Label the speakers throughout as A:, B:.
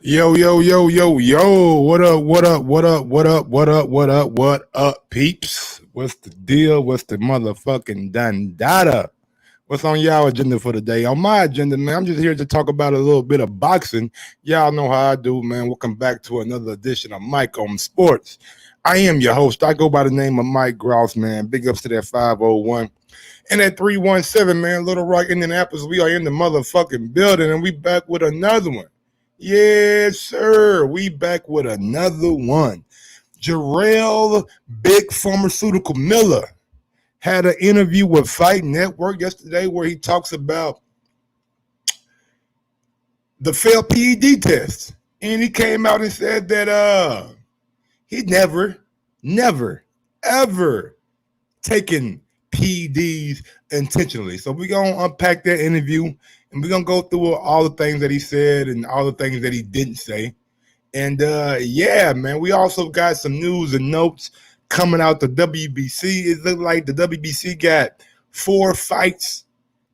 A: Yo, yo, yo, yo, yo. What up, what up, what up, what up, what up, what up, what up, peeps? What's the deal? What's the motherfucking dandada? What's on y'all agenda for the day? On my agenda, man, I'm just here to talk about a little bit of boxing. Y'all know how I do, man. Welcome back to another edition of Mike on Sports. I am your host. I go by the name of Mike Grouse, man. Big ups to that 501. And at 317, man, Little Rock, Indianapolis, we are in the motherfucking building, and we back with another one. Yes, sir. We back with another one. Jarrell, Big Pharmaceutical Miller, had an interview with Fight Network yesterday where he talks about the failed PED test. And he came out and said that he never, ever taken PEDs intentionally. So we're going to unpack that interview and we're going to go through all the things that he said and all the things that he didn't say. And yeah, man, we also got some news and notes coming out the WBC. It looked like the WBC got 4 fights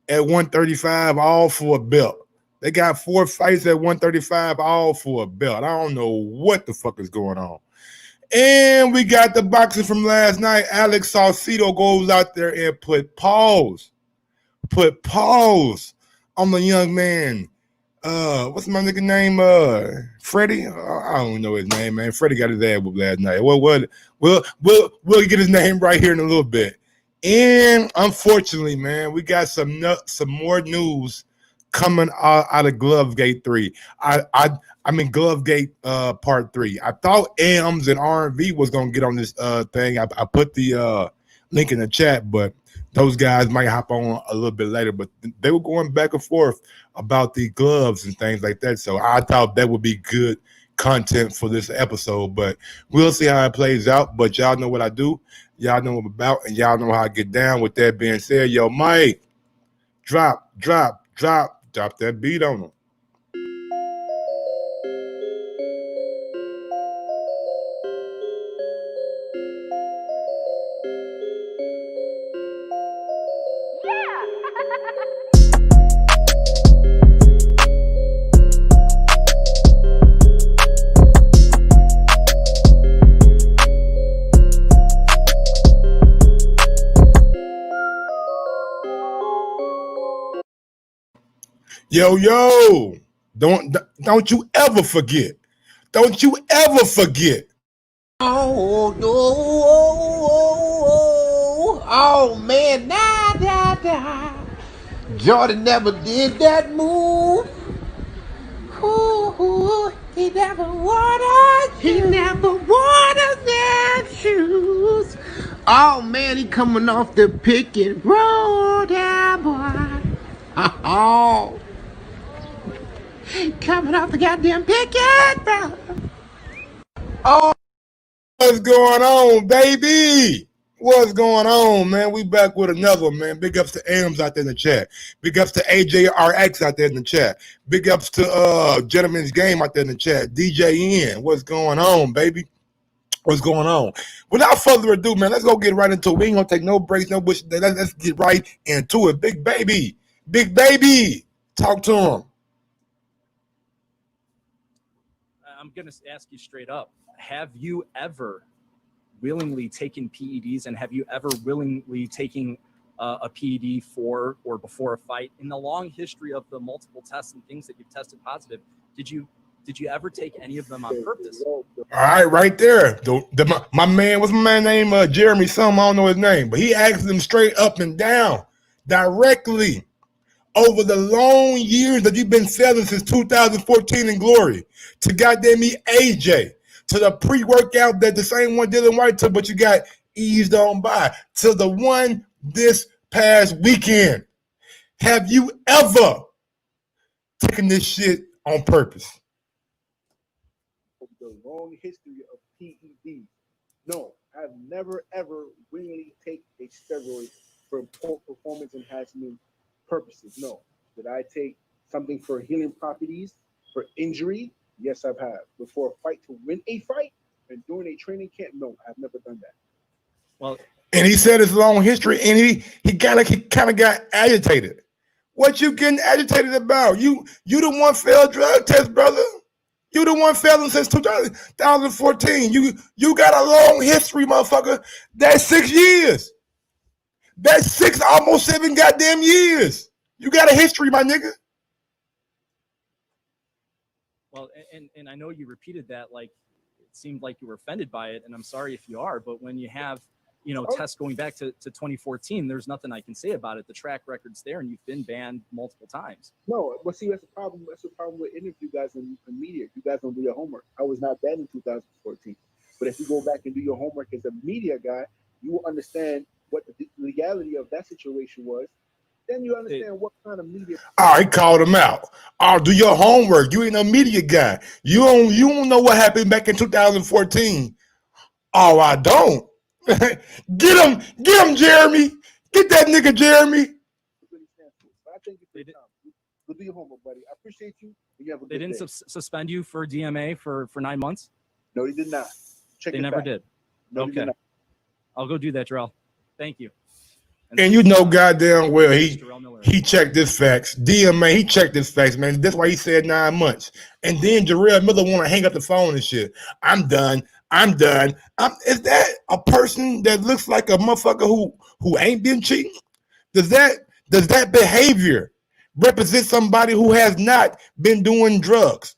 A: at 135, all for a belt. They got 4 fights at 135, all for a belt. I don't know what the fuck is going on. And we got the boxing from last night. Alex Saucedo goes out there and put pause on the young man. What's my nigga name? Freddie? I don't know his name, man. Freddie got his ass whooped last night. We'll get his name right here in a little bit. And unfortunately, man, we got some more news coming out of Glovegate 3. I mean Glovegate part 3. I thought AMs and R&V was gonna get on this thing. I put the link in the chat, but those guys might hop on a little bit later. But they were going back and forth about the gloves and things like that. So I thought that would be good content for this episode. But we'll see how it plays out. But y'all know what I do. Y'all know what I'm about, and y'all know how I get down. With that being said, yo, Mike, drop that beat on them. Yo, don't you ever forget. Don't you ever forget.
B: Oh, no, oh, man, nah. Jordan never did that move. Ooh, he never wore them shoes. Oh, man, he coming off the pick and roll, that boy. Oh, coming off the goddamn pick and roll. Oh.
A: What's going on, baby? What's going on, man? We back with another one, man. Big ups to AMs out there in the chat. Big ups to AJRX out there in the chat. Big ups to Gentleman's Game out there in the chat. DJ N, what's going on, baby? What's going on? Without further ado, man, let's go get right into it. We ain't gonna take no breaks, no bullshit. Let's get right into it. Big baby, talk to him.
C: I'm gonna ask you straight up. Have you ever willingly taken PEDs, and have you ever willingly taken a PED for or before a fight? In the long history of the multiple tests and things that you've tested positive, did you ever take any of them on purpose?
A: All right, right there. My man, what's my man name? Jeremy something, I don't know his name, but he asked them straight up and down, directly, over the long years that you've been selling since 2014 in Glory, to goddamn me AJ, to the pre-workout that the same one Dylan White took, but you got eased on by, to the one this past weekend. Have you ever taken this shit on purpose?
D: The long history of PEDs. No, I've never ever willingly taken a steroid for performance enhancement purposes. No. Did I take something for healing properties, for injury? Yes, I've had. Before a fight, to win a fight, and during a training camp? No, I've never done that.
C: Well,
A: and he said his long history, and he kind of got agitated. What you getting agitated about? You the one failed drug test, brother. You the one failing since 2014. You got a long history, motherfucker. That's 6 years. That's 6, almost 7 goddamn years. You got a history, my nigga.
C: Well, and I know you repeated that like it seemed like you were offended by it, and I'm sorry if you are, but when you have, you know, tests going back to 2014, there's nothing I can say about it. The track record's there, and you've been banned multiple times.
D: No, but see, that's the problem. That's the problem with interview guys in media. You guys don't do your homework. I was not banned in 2014, but if you go back and do your homework as a media guy, you will understand what the legality of that situation was. Then you understand what kind of media.
A: Oh, he called him out. Oh, do your homework. You ain't a media guy. You don't know what happened back in 2014. Oh, I don't. Get him, Jeremy. Get that nigga, Jeremy.
D: I think you do your homework, buddy. I appreciate you. You have a good
C: They didn't
D: day.
C: suspend you for DMA for 9 months?
D: No, they did not.
C: They never did.
D: No,
C: okay. I'll go do that, Jarrell. Thank you.
A: And you know goddamn well he checked his facts. DMA, he checked his facts, man. That's why he said 9 months. And then Jarrell Miller want to hang up the phone and shit. I'm done. Is that a person that looks like a motherfucker who ain't been cheating? Does that behavior represent somebody who has not been doing drugs?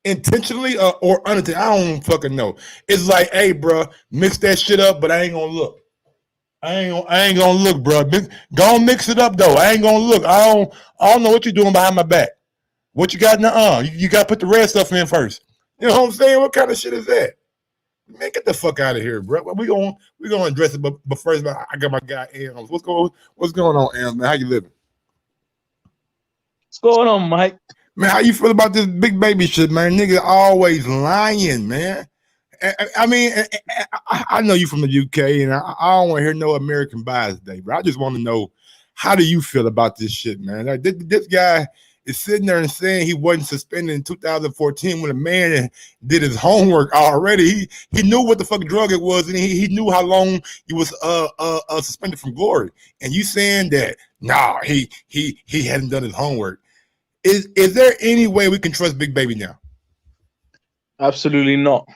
A: Intentionally or unintentionally? I don't fucking know. It's like, hey, bro, mix that shit up, but I ain't gonna look. I ain't gonna look, bro. Go and mix it up though. I ain't gonna look. I don't know what you're doing behind my back. What you got in the you gotta put the red stuff in first. You know what I'm saying? What kind of shit is that? Man, get the fuck out of here, bro. We gonna address it, but first, I got my guy Ams. What's going on, Ams, man? How you living?
E: What's going on, Mike?
A: Man, how you feel about this big baby shit, man? Nigga always lying, man. I mean, I know you from the UK, and I don't want to hear no American bias today, but I just want to know, how do you feel about this shit, man? Like, this guy is sitting there and saying he wasn't suspended in 2014 when a man did his homework already. He knew what the fuck drug it was, and he knew how long he was suspended from glory. And you saying that, nah, he hadn't done his homework. Is there any way we can trust Big Baby now?
E: Absolutely not.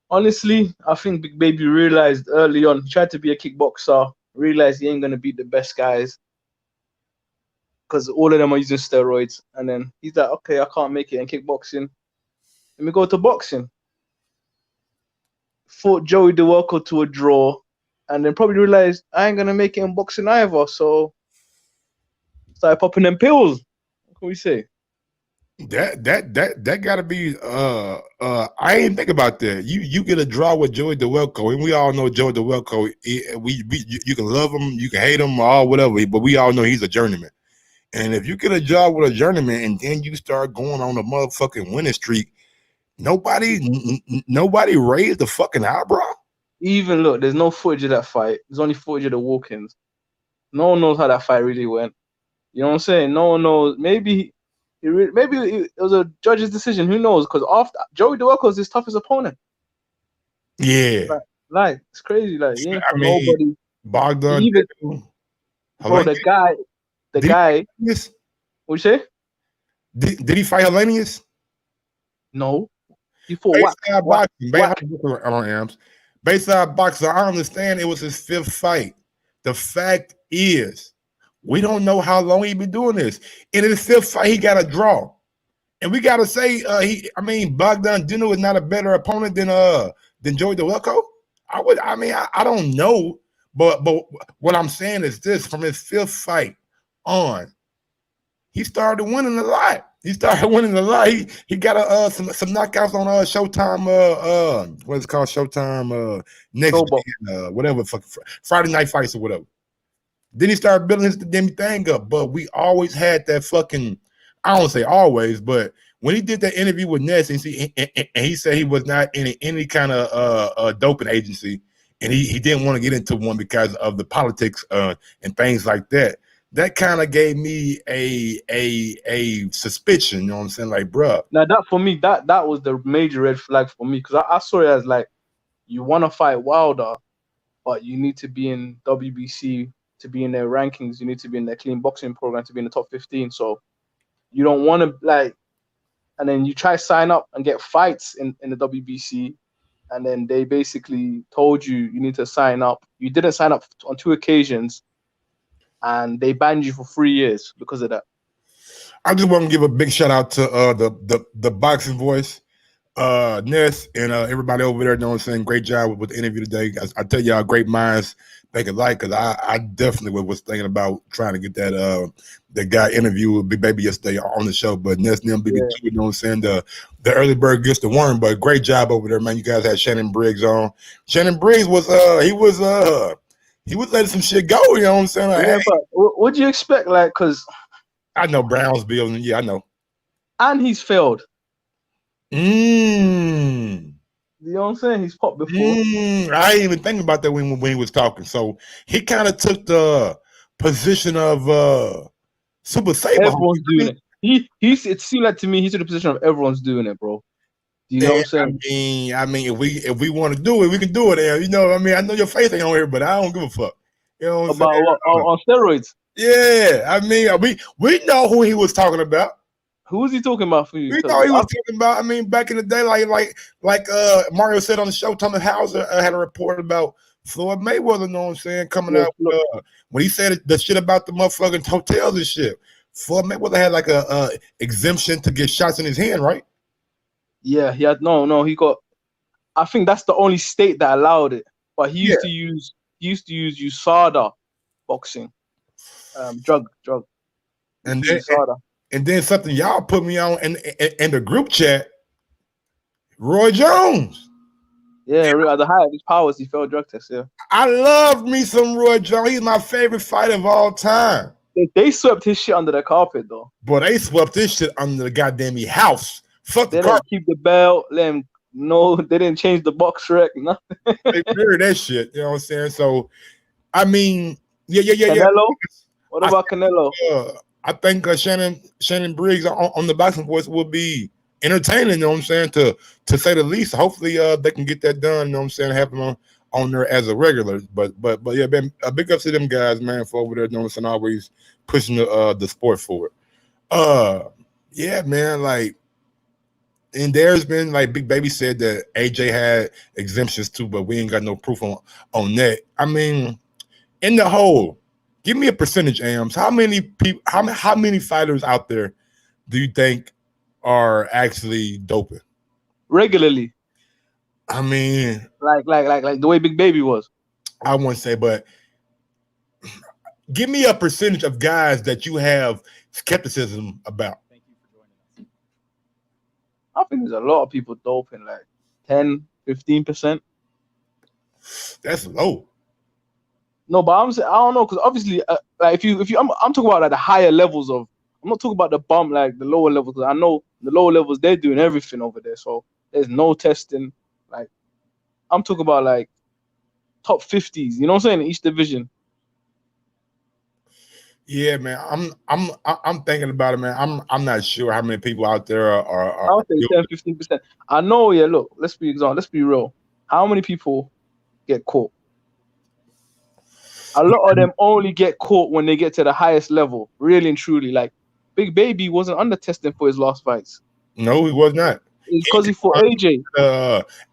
E: Honestly, I think Big Baby realized early on, he tried to be a kickboxer, realized he ain't gonna beat the best guys because all of them are using steroids, and then he's like, okay, I can't make it in kickboxing, let me go to boxing. Fought Joey DeWelko to a draw, and then probably realized I ain't gonna make it in boxing either, so started popping them pills. What can we say?
A: That gotta be I ain't think about that. You get a draw with Joey DeWelko, and we all know Joey DeWelko. You can love him, you can hate him, or whatever, but we all know he's a journeyman. And if you get a job with a journeyman and then you start going on a motherfucking winning streak, nobody raised the fucking eyebrow.
E: Even look, there's no footage of that fight. There's only footage of the walk-ins. No one knows how that fight really went. You know what I'm saying? No one knows. Maybe it was a judge's decision. Who knows? Because after Joey DeWelko is his toughest opponent.
A: Yeah,
E: like it's crazy. Like he ain't for nobody.
A: Bogdan.
E: Even, bro, the guy.
A: Yes.
E: What you say?
A: Did he fight Hellenius?
E: No. He fought
A: Bayside boxer. I understand it was his 5th fight. The fact is, we don't know how long he been doing this. In his 5th fight, he got a draw, and we gotta say, Bogdan Dino is not a better opponent than Joey DeWelko. I don't know, but what I'm saying is this: from his 5th fight on, he started winning a lot. He got some knockouts on Showtime. What is it called? Showtime next whatever, Friday Night Fights or whatever. Then he started building his damn thing up. But we always had that fucking, I don't say always, but when he did that interview with Ness, and he said he was not in any kind of doping agency, and he didn't want to get into one because of the politics and things like that. That kind of gave me a suspicion, you know what I'm saying? Like, bruh.
E: Now that for me, that was the major red flag for me, because I saw it as like, you want to fight Wilder, but you need to be in WBC to be in their rankings. You need to be in their clean boxing program to be in the top 15. So you don't want to like, and then you try sign up and get fights in the WBC, and then they basically told you need to sign up. You didn't sign up on 2 occasions, and they banned you for 3 years because of that.
A: I just want to give a big shout out to the boxing voice, Ness, and everybody over there. You know what I'm saying? Great job with the interview today. I tell y'all, great minds think alike, because I definitely was thinking about trying to get that guy interview with Big Baby yesterday on the show, but Ness and them BB2, you know what I'm saying? The early bird gets the worm, but great job over there, man. You guys had Shannon Briggs on. Shannon Briggs was he was letting some shit go, you know what I'm saying? Like,
E: Yeah,
A: hey,
E: but what do you expect? Like, because
A: I know Brownsville, and yeah, I know.
E: and he's failed.
A: Mm.
E: You know what I'm saying? He's popped before.
A: I didn't even think about that when he was talking. So he kind of took the position of Super Saber.
E: Everyone's doing it. It seemed like to me he took the position of everyone's doing it, bro. Do you know what I'm saying?
A: I mean, if we want to do it, we can do it. And, you know, I mean, I know your face ain't on here, but I don't give a fuck. You know what I'm
E: About
A: saying?
E: what, on steroids?
A: Yeah, I mean, we know who he was talking about.
E: Who was he talking about for you?
A: We know he was talking about. I mean, back in the day, like Mario said on the show, Thomas Hauser had a report about Floyd Mayweather. You know what I'm saying? Coming out when he said the shit about the motherfucking hotels and shit. Floyd Mayweather had like a exemption to get shots in his hand, right?
E: Yeah, he had he got. I think that's the only state that allowed it. But he used to use USADA boxing, drug.
A: And then something y'all put me on in the group chat, Roy Jones.
E: Yeah, at the height of his powers, he failed drug tests. Yeah,
A: I love me some Roy Jones. He's my favorite fighter of all time.
E: They swept his shit under the carpet though.
A: But they swept this shit under the goddamn house. Fuck
E: they
A: the carpet.
E: Didn't keep the belt. They didn't change the box rec. Nothing.
A: They buried that shit. You know what I'm saying? So, I mean, yeah.
E: Canelo? What about Canelo?
A: I think Shannon Briggs on the boxing voice will be entertaining, you know what I'm saying, to say the least. Hopefully they can get that done, you know what I'm saying, have him on there as a regular. But yeah, man, a big up to them guys, man, for over there, you know what I'm saying, always pushing the sport forward. Yeah, man, like, and there's been, like Big Baby said, that AJ had exemptions too, but we ain't got no proof on that. I mean, in the whole, give me a percentage, Ams. How many people? How many fighters out there do you think are actually doping
E: regularly?
A: I mean,
E: like the way Big Baby was.
A: I wouldn't say, but give me a percentage of guys that you have skepticism about.
C: Thank you for joining us.
E: I think there's a lot of people doping, like 10, 15%.
A: That's low.
E: No, but I'm saying I don't know, because obviously, like if you, I'm talking about like the higher levels of. I'm not talking about the bump, like the lower levels. Because I know the lower levels, they're doing everything over there, so there's no testing. Like I'm talking about like top 50s. You know what I'm saying? In each division.
A: Yeah, man. I'm thinking about it, man. I'm not sure how many people out there are
E: I'll say 10, 15%. I know. Yeah, look. Let's be real. How many people get caught? A lot of them only get caught when they get to the highest level, really and truly. Like Big Baby wasn't under testing for his last fights.
A: No, he was not.
E: It's because he fought AJ.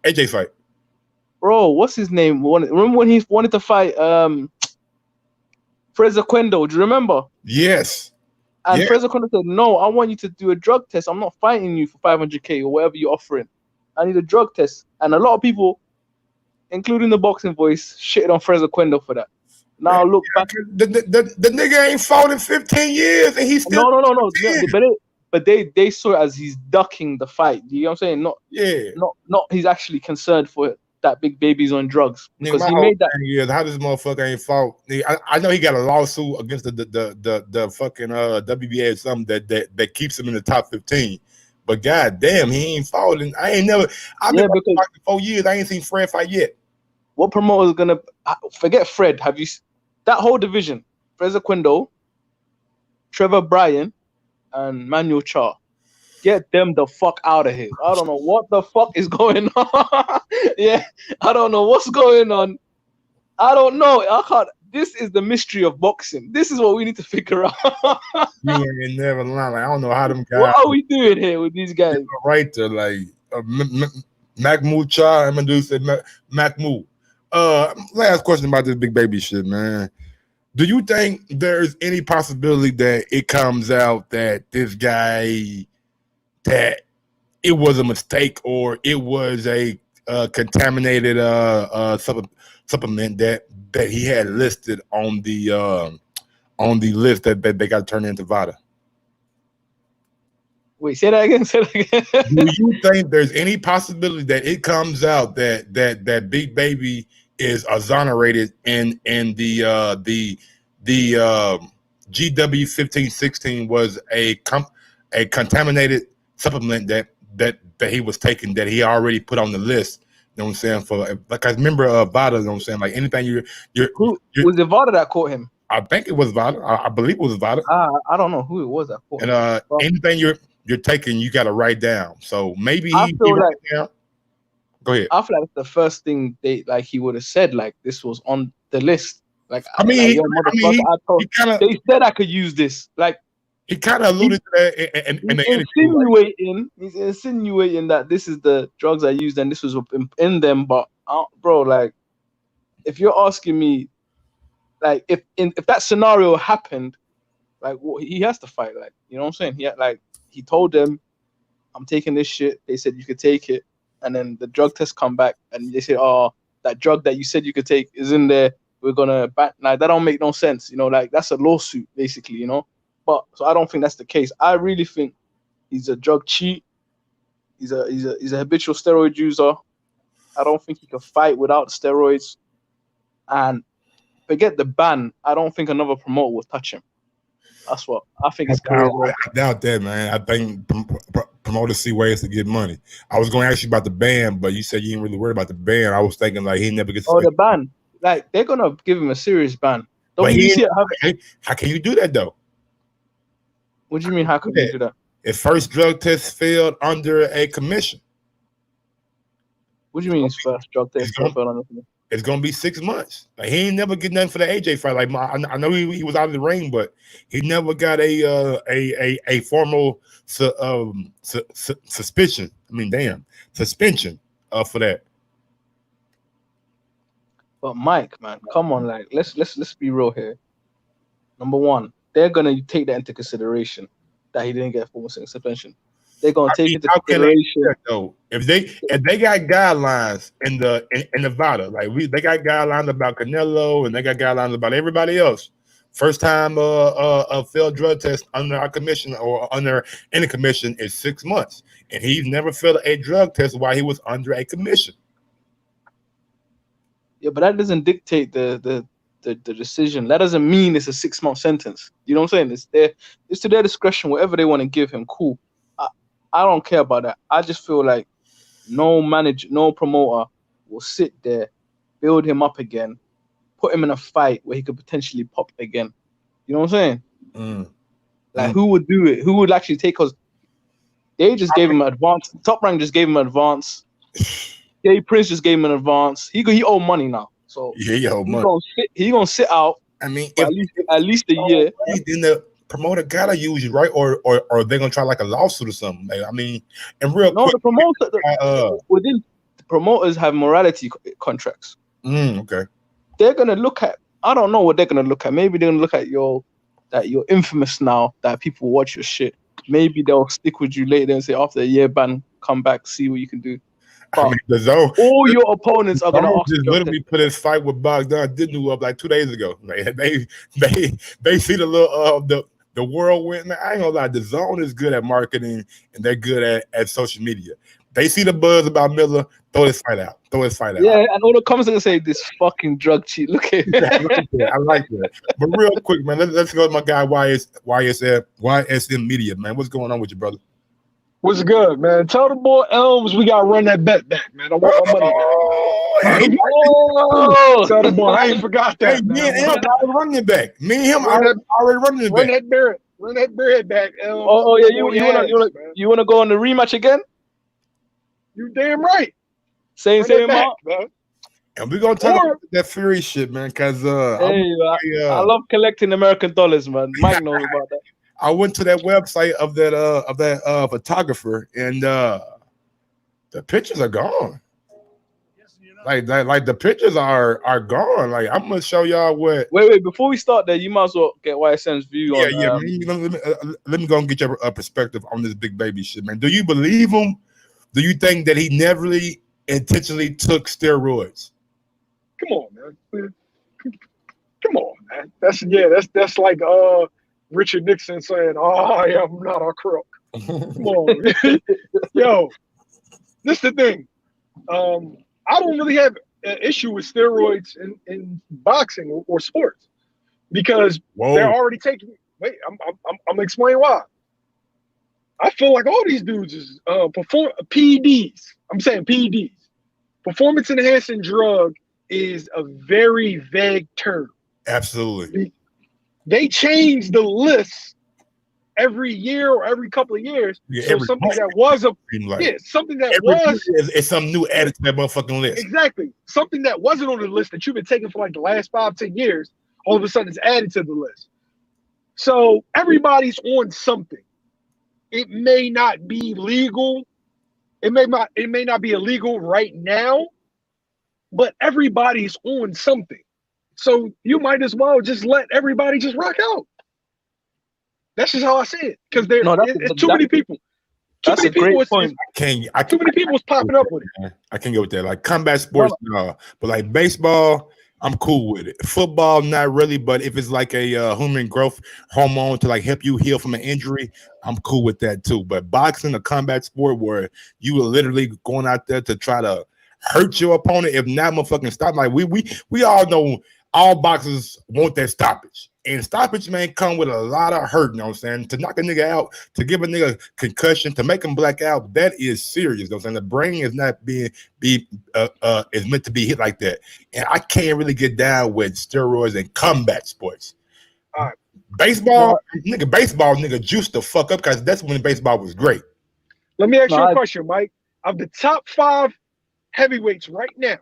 A: AJ fight.
E: Bro, what's his name? Remember when he wanted to fight Fraser Quendo? Do you remember?
A: Yes.
E: And Fraser Quendo said, "No, I want you to do a drug test. I'm not fighting you for 500K or whatever you're offering. I need a drug test." And a lot of people, including the boxing voice, shitted on Fraser Quendo for that. Now look back.
A: The nigga ain't fought in 15 years, and he's still
E: no. But they saw it as he's ducking the fight. You know what I'm saying? Not he's actually concerned for that Big Baby's on drugs, because he made that.
A: Years, how this motherfucker ain't fought? I know he got a lawsuit against the fucking WBA or something that keeps him in the top 15. But god damn, he ain't fought. And I've been fighting 4 years. I ain't seen Fred fight yet.
E: What promoter is gonna forget Fred? Have you that whole division? Fraser Quendo, Trevor Bryan, and Manuel Char. Get them the fuck out of here. I don't know what the fuck is going on. Yeah, I don't know what's going on. I don't know. I can't. This is the mystery of boxing. This is what we need to figure out.
A: You ain't never lying. Like, I don't know how them guys.
E: What are we doing here with these guys?
A: Right there, like Mahmoud Shah. I'm gonna do say Mahmoud. Last question about this big baby shit, man. Do you think there's any possibility that it comes out that this guy, that it was a mistake or it was a contaminated supplement that he had listed on the list that they got turned into VADA?
E: Wait, say that again. Say that again.
A: Do you think there's any possibility that it comes out that Big Baby is exonerated in the GW 1516 was a contaminated supplement that he was taking, that he already put on the list? You know what I'm saying? For like, I remember VADA. You know what I'm saying? Like, anything you're
E: Who was it? VADA that caught him?
A: I think it was VADA. I believe it was VADA.
E: I don't know who it was that caught him.
A: And anything you're taking, you got to write down. So maybe
E: I feel like,
A: down. Go ahead.
E: I feel like the first thing he would have said, like, this was on the list. Like,
A: they
E: said I could use this. Like,
A: he kind of alluded to that in the
E: interview. He's insinuating that this is the drugs I used and this was in them. But bro, like, if you're asking me, like, if that scenario happened, like, he has to fight. Like, you know what I'm saying? He told them, I'm taking this shit. They said you could take it, and then the drug tests come back and they say, oh, that drug that you said you could take is in there. We're gonna ban. Like, that don't make no sense. You know, like, that's a lawsuit basically. You know. But so I don't think that's the case. I really think he's a drug cheat. He's a habitual steroid user. I don't think he can fight without steroids. And forget the ban. I don't think another promoter will touch him. That's what I think. It's crazy.
A: I doubt that, man. I think promoters see ways to get money. I was going to ask you about the ban, but you said you didn't really worry about the ban. I was thinking, like, he never gets.
E: Oh, the ban. Like, they're gonna give him a serious ban.
A: How can you do that though?
E: What do you mean? How could you do that?
A: If first drug test failed under a commission.
E: What do you mean his first drug test failed under a commission?
A: It's gonna be 6 months. Like, he ain't never get nothing for the AJ fight. Like, I know he was out of the ring, but he never got a formal suspension. Suspension for that.
E: But Mike, man, come on, like, let's be real here. Number one, they're gonna take that into consideration that he didn't get a formal suspension. They're gonna take into consideration
A: though. If they got guidelines in the VADA, like they got guidelines about Canelo and they got guidelines about everybody else. First time a failed drug test under our commission or under any commission is 6 months, and he's never failed a drug test while he was under a commission.
E: Yeah, but that doesn't dictate the decision. That doesn't mean it's a 6 month sentence. You know what I'm saying? It's to their discretion, whatever they want to give him. Cool. I don't care about that. I just feel like no promoter will sit there, build him up again, put him in a fight where he could potentially pop again. You know what I'm saying? Like, who would do it? Who would actually take us? They just gave him advance. Top Rank just gave him advance. Jay Prince just gave him an advance. He owe money now. So
A: he owe money.
E: He gonna sit out.
A: I mean,
E: at least a year.
A: Then the promoter gotta use you, right? Or they're gonna try like a lawsuit or something. Like, I mean, and quick,
E: the promoter within the promoters have morality contracts.
A: Okay.
E: They're gonna look at. I don't know what they're gonna look at. Maybe they're gonna look at that you're infamous now, that people watch your shit. Maybe they'll stick with you later and say, after a year ban, come back, see what you can do.
A: I mean, the zone.
E: All your opponents are gonna
A: just literally put his fight with Bogdan Didnu up like 2 days ago. Like, they see the little the whirlwind. I ain't gonna lie, the zone is good at marketing and they're good at social media. They see the buzz about Miller, throw his fight out.
E: Yeah, and all the comments are gonna say, this fucking drug cheat. Look at
A: it. I like that. But real quick, man, let's go to my guy YSM Media, man. What's going on with you, brother?
F: What's good, man? Tell the boy Elms we gotta run that bet back, man. I want my money back. Tell the boy I ain't forgot that.
A: Hey, me and him already running it back. Me and him already running it back.
F: Run that bread back, Elms.
E: Oh yeah, you wanna go on the rematch again?
F: You damn right.
E: Same amount,
F: man.
A: And we're gonna talk
F: Or
A: about that Fury shit, man, because
E: Hey, I love collecting American dollars, man. Mike knows about that.
A: I went to that website of that photographer, and the pictures are gone. Like the pictures are gone. Like I'm gonna show y'all what.
E: Wait. Before we start there, you might as well get YSM's view on.
A: Let me go and get your perspective on this big baby shit, man. Do you believe him? Do you think that he never really intentionally took steroids?
F: come on, man. Come on, man. That's like Richard Nixon saying, "Oh, I am not a crook." Come on, yo. This is the thing. I don't really have an issue with steroids in boxing or sports because they're already taking. Wait, I'm gonna explain why. I feel like all these dudes is perform PEDs. I'm saying PEDs. Performance enhancing drug is a very vague term.
A: Absolutely.
F: They change the list every year or every couple of years.
A: Yeah,
F: so something that was something that was
A: it's some new added to that motherfucking list.
F: Exactly. Something that wasn't on the list that you've been taking for like the last 5-10 years, all of a sudden it's added to the list. So everybody's on something. It may not be legal. It may not be illegal right now, but everybody's on something. So you might as well just let everybody just rock out. That's just how I see it. Because it's too many people.
E: That's a great point.
F: Too many people's popping up with it.
A: I can't get with that. Like combat sports, no. But like baseball, I'm cool with it. Football, not really. But if it's like a human growth hormone to like help you heal from an injury, I'm cool with that too. But boxing, a combat sport where you are literally going out there to try to hurt your opponent, if not motherfucking stop. Like we all know all boxers want that stoppage. And stoppage, man, come with a lot of hurt, you know what I'm saying? To knock a nigga out, to give a nigga concussion, to make him black out, that is serious, you know what I'm saying? The brain is not is meant to be hit like that. And I can't really get down with steroids and combat sports. Baseball, nigga, juiced the fuck up because that's when baseball was great.
F: Let me ask you a question, Mike. Of the top 5 heavyweights right now,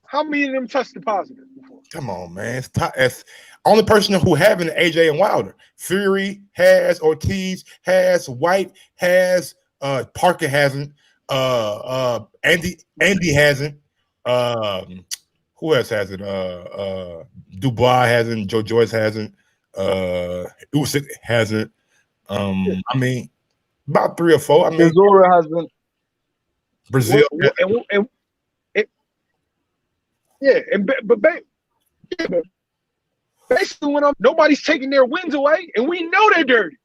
F: how many of them tested positive before?
A: Come on, man. It's only person who having AJ and Wilder. Fury has, Ortiz has, White has, Parker hasn't, Andy hasn't, who else hasn't? Dubois hasn't, Joe Joyce hasn't, Usyk hasn't. I mean, about 3 or 4. I mean,
E: Zora hasn't.
A: Brazil.
F: But basically, when nobody's taking their wins away, and we know they're dirty,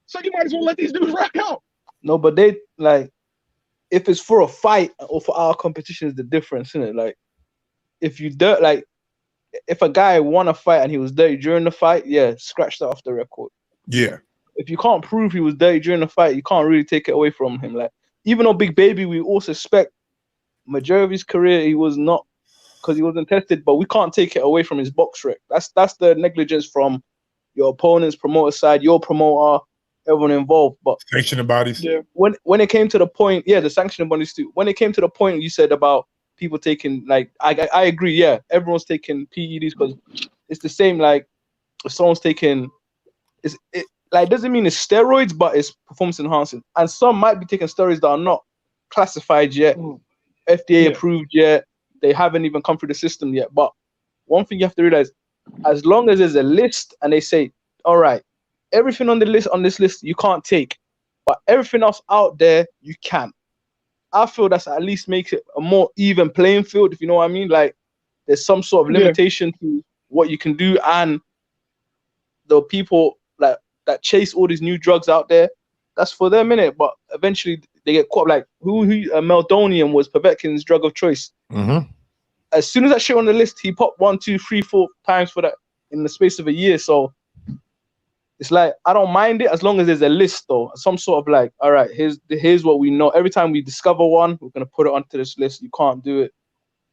F: so you might as well let these dudes rock out.
E: No, but they like if it's for a fight or for our competition is the difference, isn't it? Like if a guy won a fight and he was dirty during the fight, yeah, scratch that off the record.
A: Yeah.
E: If you can't prove he was dirty during the fight, you can't really take it away from him. Like even though Big Baby, we all suspect majority of his career he was not. Because he wasn't tested, but we can't take it away from his box rec. That's the negligence from your opponent's promoter side, your promoter, everyone involved. But
A: sanctioning bodies.
F: Yeah.
E: When it came to the point, the sanctioning bodies too. When it came to the point you said about people taking, like, I agree. Yeah, everyone's taking PEDs because it's the same. Like if someone's taking, it doesn't mean it's steroids, but it's performance enhancing. And some might be taking steroids that are not classified yet, FDA approved yet. They haven't even come through the system yet. But one thing you have to realize, as long as there's a list and they say, all right, everything on this list you can't take, but everything else out there you can. I feel that's at least makes it a more even playing field, if you know what I mean. Like there's some sort of limitation to what you can do, and the people that chase all these new drugs out there, that's for them, innit? But eventually they get caught. Like Meldonium was Povetkin's drug of choice.
A: Mm-hmm.
E: As soon as that shit on the list, he popped 1, 2, 3, 4 times for that in the space of a year. So it's like I don't mind it as long as there's a list, though, some sort of like, all right, here's what we know. Every time we discover one, we're gonna put it onto this list. You can't do it.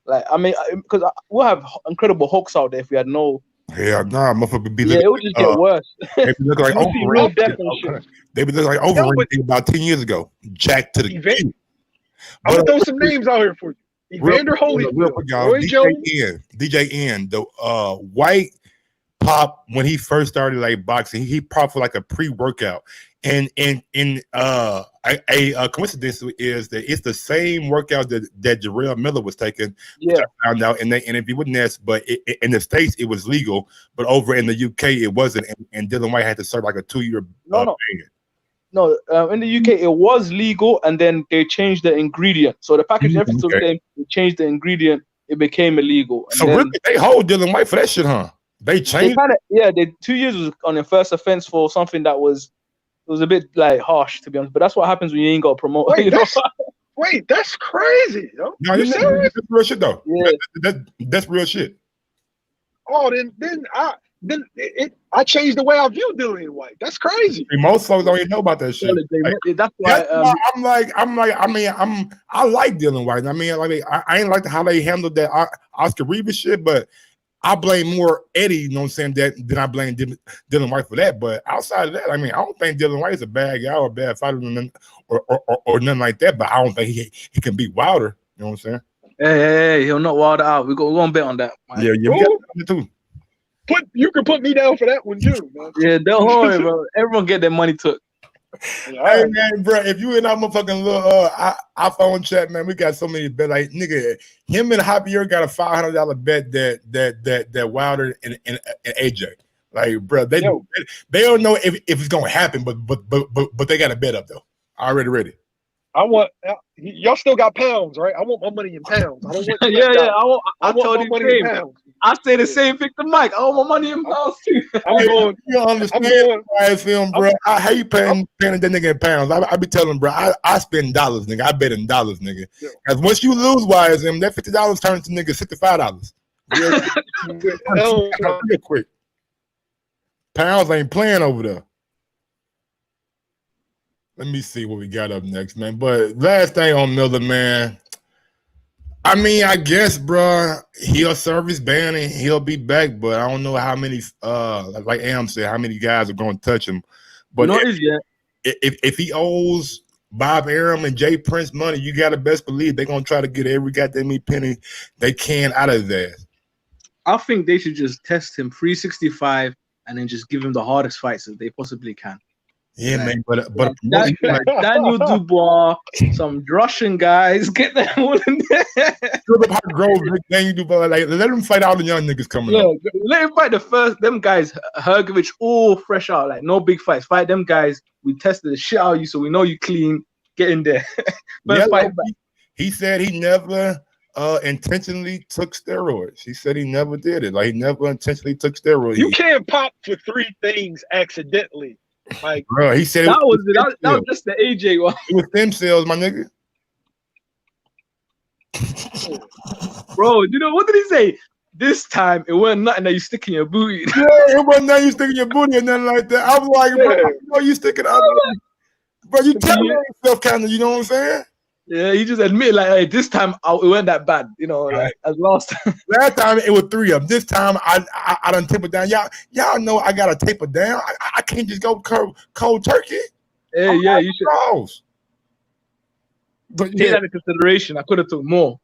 E: Like I mean, because we'll have incredible hooks out there if we had no.
A: Yeah, nah, motherfucker be
E: it would just get worse.
A: They be looking like
E: Overeem.
A: They be looking like Overeem about 10 years ago. Jack to the
F: I'm gonna throw some names out here for you. Evander
A: real
F: Holyfield,
A: quick, y'all.
F: Roy Jones.
A: DJ N, the white pop when he first started like boxing, he popped for like a pre-workout. And a coincidence is that it's the same workout that Jarrell Miller was taking.
E: Yeah.
A: I found out, and if you wouldn't ask, but in the States it was legal, but over in the UK it wasn't, and Dylan White had to serve like a 2-year ban.
E: No, in the UK it was legal, and then they changed the ingredient. So the package, everything was the same. They changed the ingredient, it became illegal. And
A: so
E: then,
A: really, they hold Dylan White for that shit, huh? They changed.
E: They 2 years was on a first offense for something that was a bit like harsh, to be honest. But that's what happens when you ain't got to promote.
F: Wait, that's crazy, yo.
A: No, that's real shit though.
E: Yeah.
A: That's real shit.
F: Oh, then I changed the way I view Dillian White. That's crazy.
A: Most folks don't even know about that shit.
E: That's why
A: I like Dylan White. I mean, I ain't like how they handled that Oscar Rivas shit, but I blame more Eddie, you know what I'm saying, than I blame Dylan White for that. But outside of that, I mean, I don't think Dylan White is a bad guy or a bad fighter or nothing like that, but I don't think he can beat Wilder, you know what I'm saying?
E: Hey, he'll not Wilder out. We're going to bet on that. Man.
A: Yeah, we got too.
F: You can put me down for that one too, man.
E: Yeah, don't worry, bro. Everyone get their money took.
A: Hey man, bro, if you in our motherfucking little iPhone chat, man, we got so many bet. Like nigga, him and Javier got a $500 bet that Wilder and AJ. Like, bro, they don't know if it's gonna happen, but they got a bet up though. Already ready.
F: I want y'all still got pounds, right? I want my money in pounds. I don't want
E: I want my money in pounds. I say the same thing to Mike. I want my money in pounds too.
A: You don't understand why I film, bro. I hate paying that nigga in pounds. I be telling him, bro, I spend dollars, nigga. I bet in dollars, nigga. Because once you lose YSM, that $50 turns to nigga $65. Real quick. Pounds ain't playing over there. Let me see what we got up next, man. But last thing on Miller, man. I mean, I guess, bro, he'll serve his ban and he'll be back. But I don't know how many, like Am said, how many guys are going to touch him. But if he owes Bob Arum and Jay Prince money, you got to best believe they're going to try to get every goddamn penny they can out of that.
E: I think they should just test him 365 and then just give him the hardest fights that they possibly can.
A: Yeah, man, but
E: Daniel Dubois, some Russian guys, get them all in there.
A: Daniel Dubois, like let them fight all the young niggas coming up.
E: Let him fight them guys, Hergovich, all fresh out, like no big fights. Fight them guys. We tested the shit out of you, so we know you clean. Get in there.
A: He said he never intentionally took steroids. He said he never did it. Like he never intentionally took steroids.
F: You can't pop for 3 things accidentally. Like,
A: bro, he said
E: that was just the AJ one.
A: It was stem cells, my nigga.
E: Bro, you know what did he say? This time it wasn't nothing that you stick in your booty.
A: Yeah, it wasn't nothing you stick in your booty or nothing like that. I was like, bro, you know you stick it out. Bro, you telling yourself kind of, you know what I'm saying?
E: Yeah, he just admitted like, hey, this time it wasn't that bad, you know, like as last time.
A: Last time it was 3 of them. This time I done taper down. Y'all know I gotta taper down. I can't just go cold turkey.
E: Hey, you should.
A: Cross. But
E: take that into consideration. I could have took more.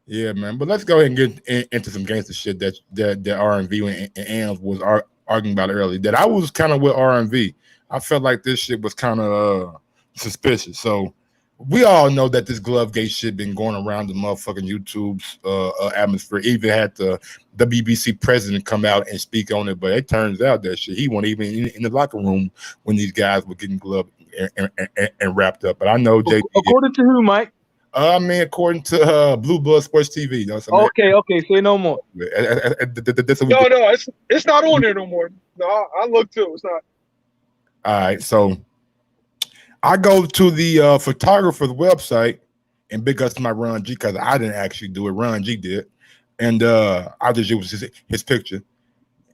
A: Yeah, man. But let's go ahead and get into some gangster shit that RMV and Ams was arguing about earlier. That I was kind of with RMV. I felt like this shit was kind of suspicious. So we all know that this glove gate shit been going around the motherfucking YouTube's atmosphere. Even had the BBC president come out and speak on it, but it turns out that shit he wasn't even in the locker room when these guys were getting gloved and wrapped up. But I know JT.
E: According to who, Mike?
A: I mean, according to Blue Blood Sports TV. You know what
E: okay, say no more.
F: No, it's not on there no more. No, I looked too. It's not.
A: All right, so I go to the photographer's website and big ups to my Ron G because I didn't actually do it. Ron G did. And I just used his picture.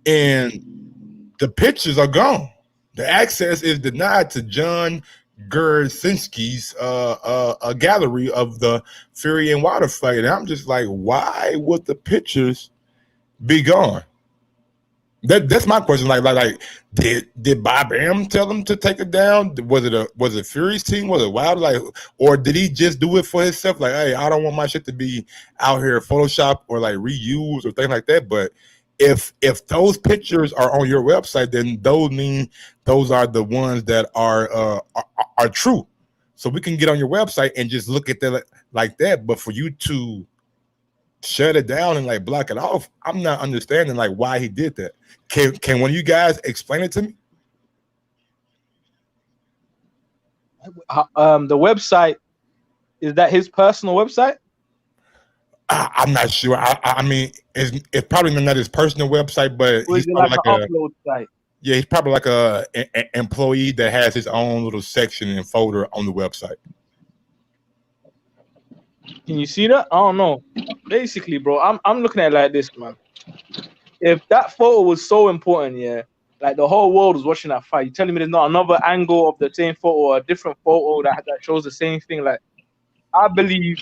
A: And the pictures are gone. The access is denied to John Gersinski's a gallery of the Fury and Wilder fight. And I'm just like, why would the pictures be gone? That's my question. Like, did Bob Am tell him to take it down? Was it Fury's team? Was it Wild? Like, or did he just do it for himself? Like, hey, I don't want my shit to be out here Photoshop or like reused or things like that. But if those pictures are on your website, then those mean those are the ones that are true. So we can get on your website and just look at that like that. But for you to shut it down and like block it off, I'm not understanding like why he did that. Can one of you guys explain it to me?
E: The website, is that his personal website?
A: I'm not sure. I mean, it's probably not his personal website, but
E: Or
A: he's
E: is it
A: probably
E: like
A: like
E: an upload site?
A: yeah, he's probably like a employee that has his own little section and folder on the website.
E: Can you see that? I don't know. Basically, bro, I'm looking at it like this, man. If that photo was so important, yeah, like the whole world was watching that fight, you telling me there's not another angle of the same photo or a different photo that shows the same thing? Like, I believe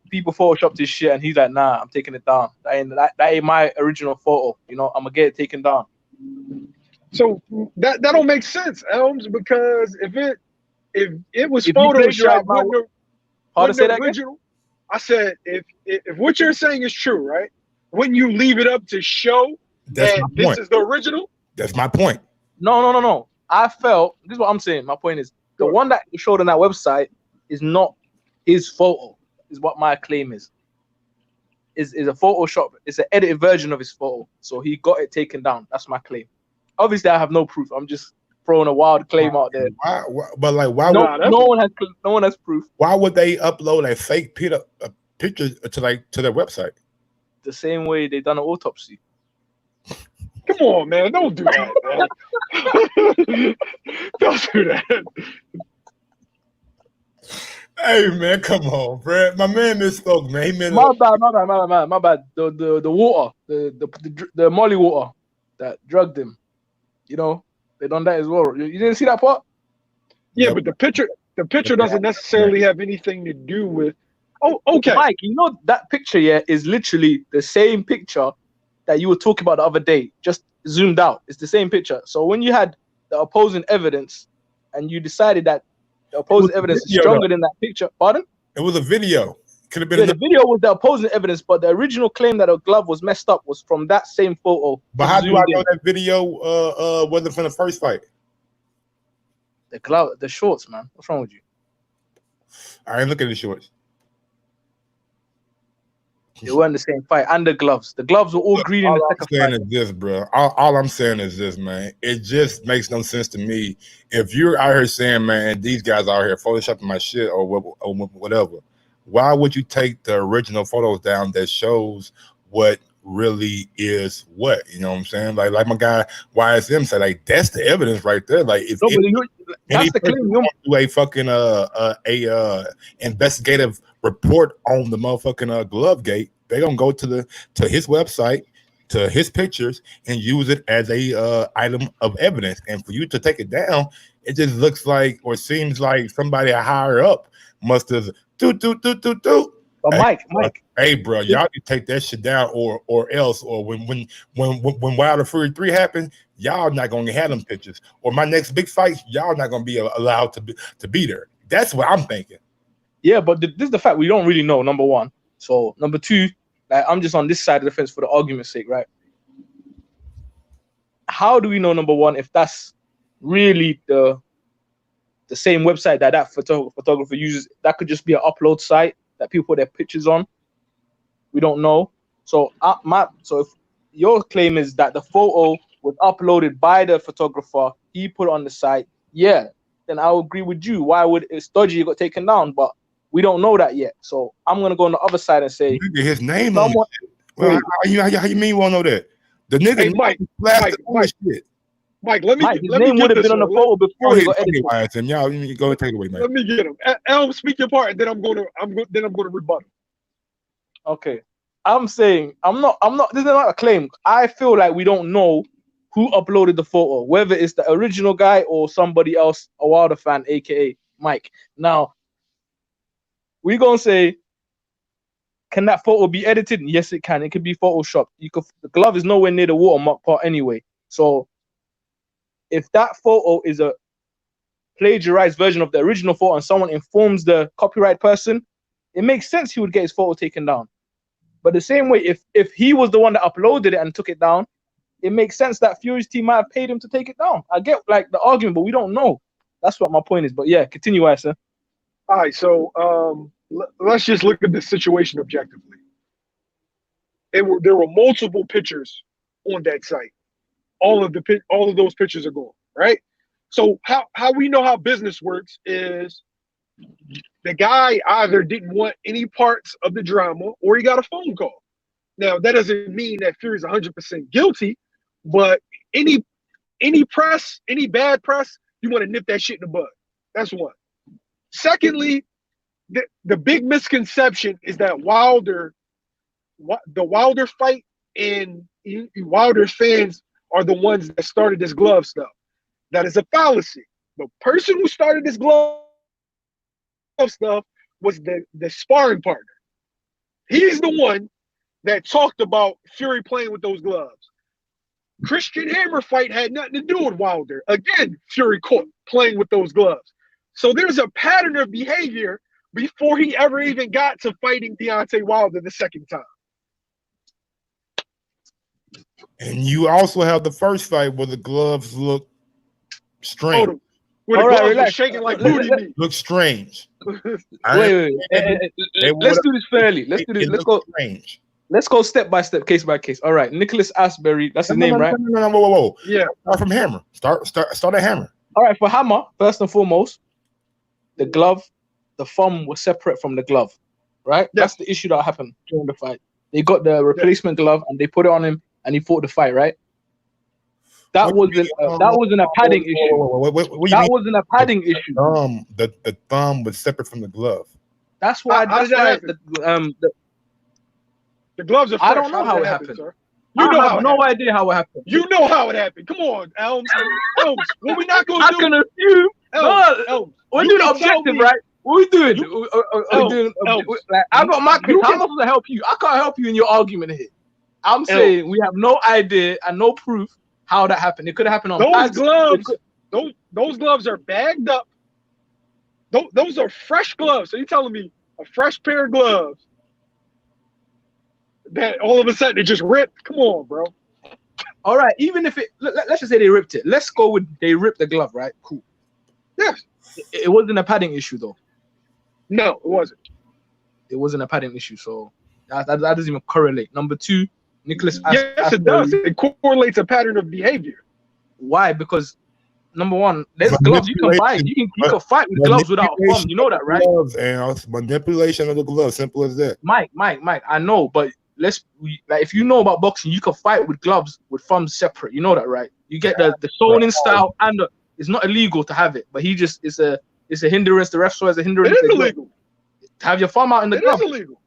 E: people photoshopped this shit and he's like, nah, I'm taking it down. That ain't my original photo. You know, I'm gonna get it taken down.
F: So that don't make sense, Elms, because if it was
E: If you plagiarize
F: Photoshop,
E: my-
F: wouldn't
E: How to say
F: the
E: that again?
F: original? I said if what you're saying is true, right? Wouldn't you leave it up to show
A: That's
F: that
A: my
F: this
A: point.
F: is the original?
A: That's my point.
E: No. I felt, this is what I'm saying. My point is, the
F: Sure.
E: one that you showed on that website is not his photo, is what my claim is. Is a Photoshop, it's an edited version of his photo. So he got it taken down. That's my claim. Obviously, I have no proof. I'm just throwing a wild claim out there.
A: Why but like, why
E: No,
A: would
E: no one has proof.
A: why would they upload a fake picture to their website?
E: The same way they done an autopsy.
F: Come on, man, don't do that, man. Don't do that.
A: Hey man, come on, bro. My man misspoke, man. He meant
E: My bad. The water, the Molly water that drugged him. You know, they done that as well. You didn't see that part?
F: Yeah,
A: Yep.
F: but the picture doesn't necessarily have anything to do with. Oh, okay.
E: Mike, you know that picture here is literally the same picture that you were talking about the other day, just zoomed out. It's the same picture. So when you had the opposing evidence and you decided that the opposing evidence is stronger than that picture, pardon?
A: it was a video. Could have been
E: Yeah, the video was the opposing evidence, but the original claim that the glove was messed up was from that same photo.
A: But how do I know
E: in.
A: that video wasn't from the first fight?
E: The glove, the shorts, man. What's wrong with you?
A: I ain't look at the shorts.
E: They weren't the same fight, and the gloves. The gloves were all green in the second
A: All I'm
E: fight.
A: saying is this, bro. All I'm saying is this, man. It just makes no sense to me. If you're out here saying, man, these guys out here photoshopping my shit or whatever, why would you take the original photos down that shows what really is what? You know what I'm saying? Like my guy YSM said, like that's the evidence right there. Like if
E: That's the claim.
A: do a fucking investigative report on the motherfucking glove gate, they gonna go to his website, to his pictures, and use it as a item of evidence. And for you to take it down, it just looks like or seems like somebody higher up must have
E: But
A: hey,
E: Mike,
A: hey, bro, y'all need to take that shit down, or else, or when Wilder Fury 3 happens, y'all not gonna have them pictures. Or my next big fight, y'all not gonna be allowed to be there. That's what I'm thinking.
E: yeah, but this is the fact we don't really know. Number one, so number two, like I'm just on this side of the fence for the argument's sake, right? How do we know, number one, if that's really the same website that photographer uses? That could just be an upload site that people put their pictures on. We don't know. So if your claim is that the photo was uploaded by the photographer, he put it on the site, yeah, then I'll agree with you. Why would it's dodgy? It got taken down, but we don't know that yet. So I'm gonna go on the other side and say
A: His name on it. Well, how you mean you won't know that? The nigga
F: Hey, Mike,
A: shit.
F: Mike, let me
E: his
F: let me
E: name
F: get
E: would have
F: this
E: been on the
F: one.
E: photo before he got edited.
A: Y'all go and take it away, man.
F: Let me get him. Elm, speak your part, and then I'm gonna rebuttal.
E: Okay. I'm saying I'm not this is not a claim. I feel like we don't know who uploaded the photo, whether it's the original guy or somebody else, a Wilder fan, aka Mike. Now we gonna say can that photo be edited? Yes, it can. It could be photoshopped. The glove is nowhere near the watermark part anyway. So if that photo is a plagiarized version of the original photo and someone informs the copyright person, it makes sense he would get his photo taken down. But the same way, if he was the one that uploaded it and took it down, it makes sense that Fury's team might have paid him to take it down. I get like the argument, but we don't know. That's what my point is. But yeah, continue, Asa.
F: All right, so let's just look at this situation objectively. There were multiple pictures on that site. All of those pictures are gone, right? So how we know how business works is the guy either didn't want any parts of the drama or he got a phone call. Now that doesn't mean that Fury's 100% guilty, but any press, any bad press, you want to nip that shit in the bud. That's one. Secondly, the big misconception is that the Wilder fight and Wilder's fans are the ones that started this glove stuff. That is a fallacy. The person who started this glove stuff was the sparring partner. He's the one that talked about Fury playing with those gloves. Christian Hammer fight had nothing to do with Wilder. Again, Fury caught playing with those gloves. So there's a pattern of behavior before he ever even got to fighting Deontay Wilder the second time.
A: And you also have the first fight where the gloves look strange.
F: Oh, where the gloves were shaking like booty meat.
A: Look strange.
E: Wait. Let's do this fairly. Let's do this. Let's go.
A: Strange.
E: Let's go step by step, case by case. All right, Nicholas Asbury. That's his name, right?
A: No, whoa.
F: Yeah.
A: Start from Hammer. Start at Hammer.
E: All right, for Hammer, first and foremost, the glove, the thumb was separate from the glove, right?
F: Yeah.
E: That's the issue that happened during the fight. They got the replacement glove and they put it on him and he fought the fight, right? That wasn't a padding issue. That wasn't a padding issue.
A: The thumb was separate from the glove.
E: That's why.
F: The gloves are fresh.
E: I don't know how it happened.
F: Sir.
E: I have no idea how it happened.
F: You know how it happened. Come on, Elms. What we not going to do?
E: I can assume.
F: Elms.
E: We're doing objective, right? What we doing? Like, I got my case. How am I supposed to help you? I can't help you in your argument here. I'm saying we have no idea and no proof how that happened. It could have happened on
F: those gloves. Those gloves are bagged up. Those are fresh gloves. So you're telling me a fresh pair of gloves that all of a sudden it just ripped? Come on, bro.
E: All right, even if let's just say they ripped it. Let's go with they ripped the glove, right? Cool.
F: Yes.
E: It wasn't a padding issue though.
F: No, it wasn't.
E: It wasn't a padding issue, so that doesn't even correlate. Number two, Nicholas.
F: Yes, it does. It correlates a pattern of behavior.
E: Why? Because number one, there's gloves you can fight. You can fight with gloves without a thumb. You know that, right?
A: Gloves and manipulation of the glove. Simple as that.
E: Mike. I know, but if you know about boxing, you can fight with gloves with thumbs separate. You know that, right? You get the sewn-in style, and it's not illegal to have it, but it's a hindrance. The ref saw as a hindrance.
F: It is illegal
E: to have your thumb out in the glove.
F: It is illegal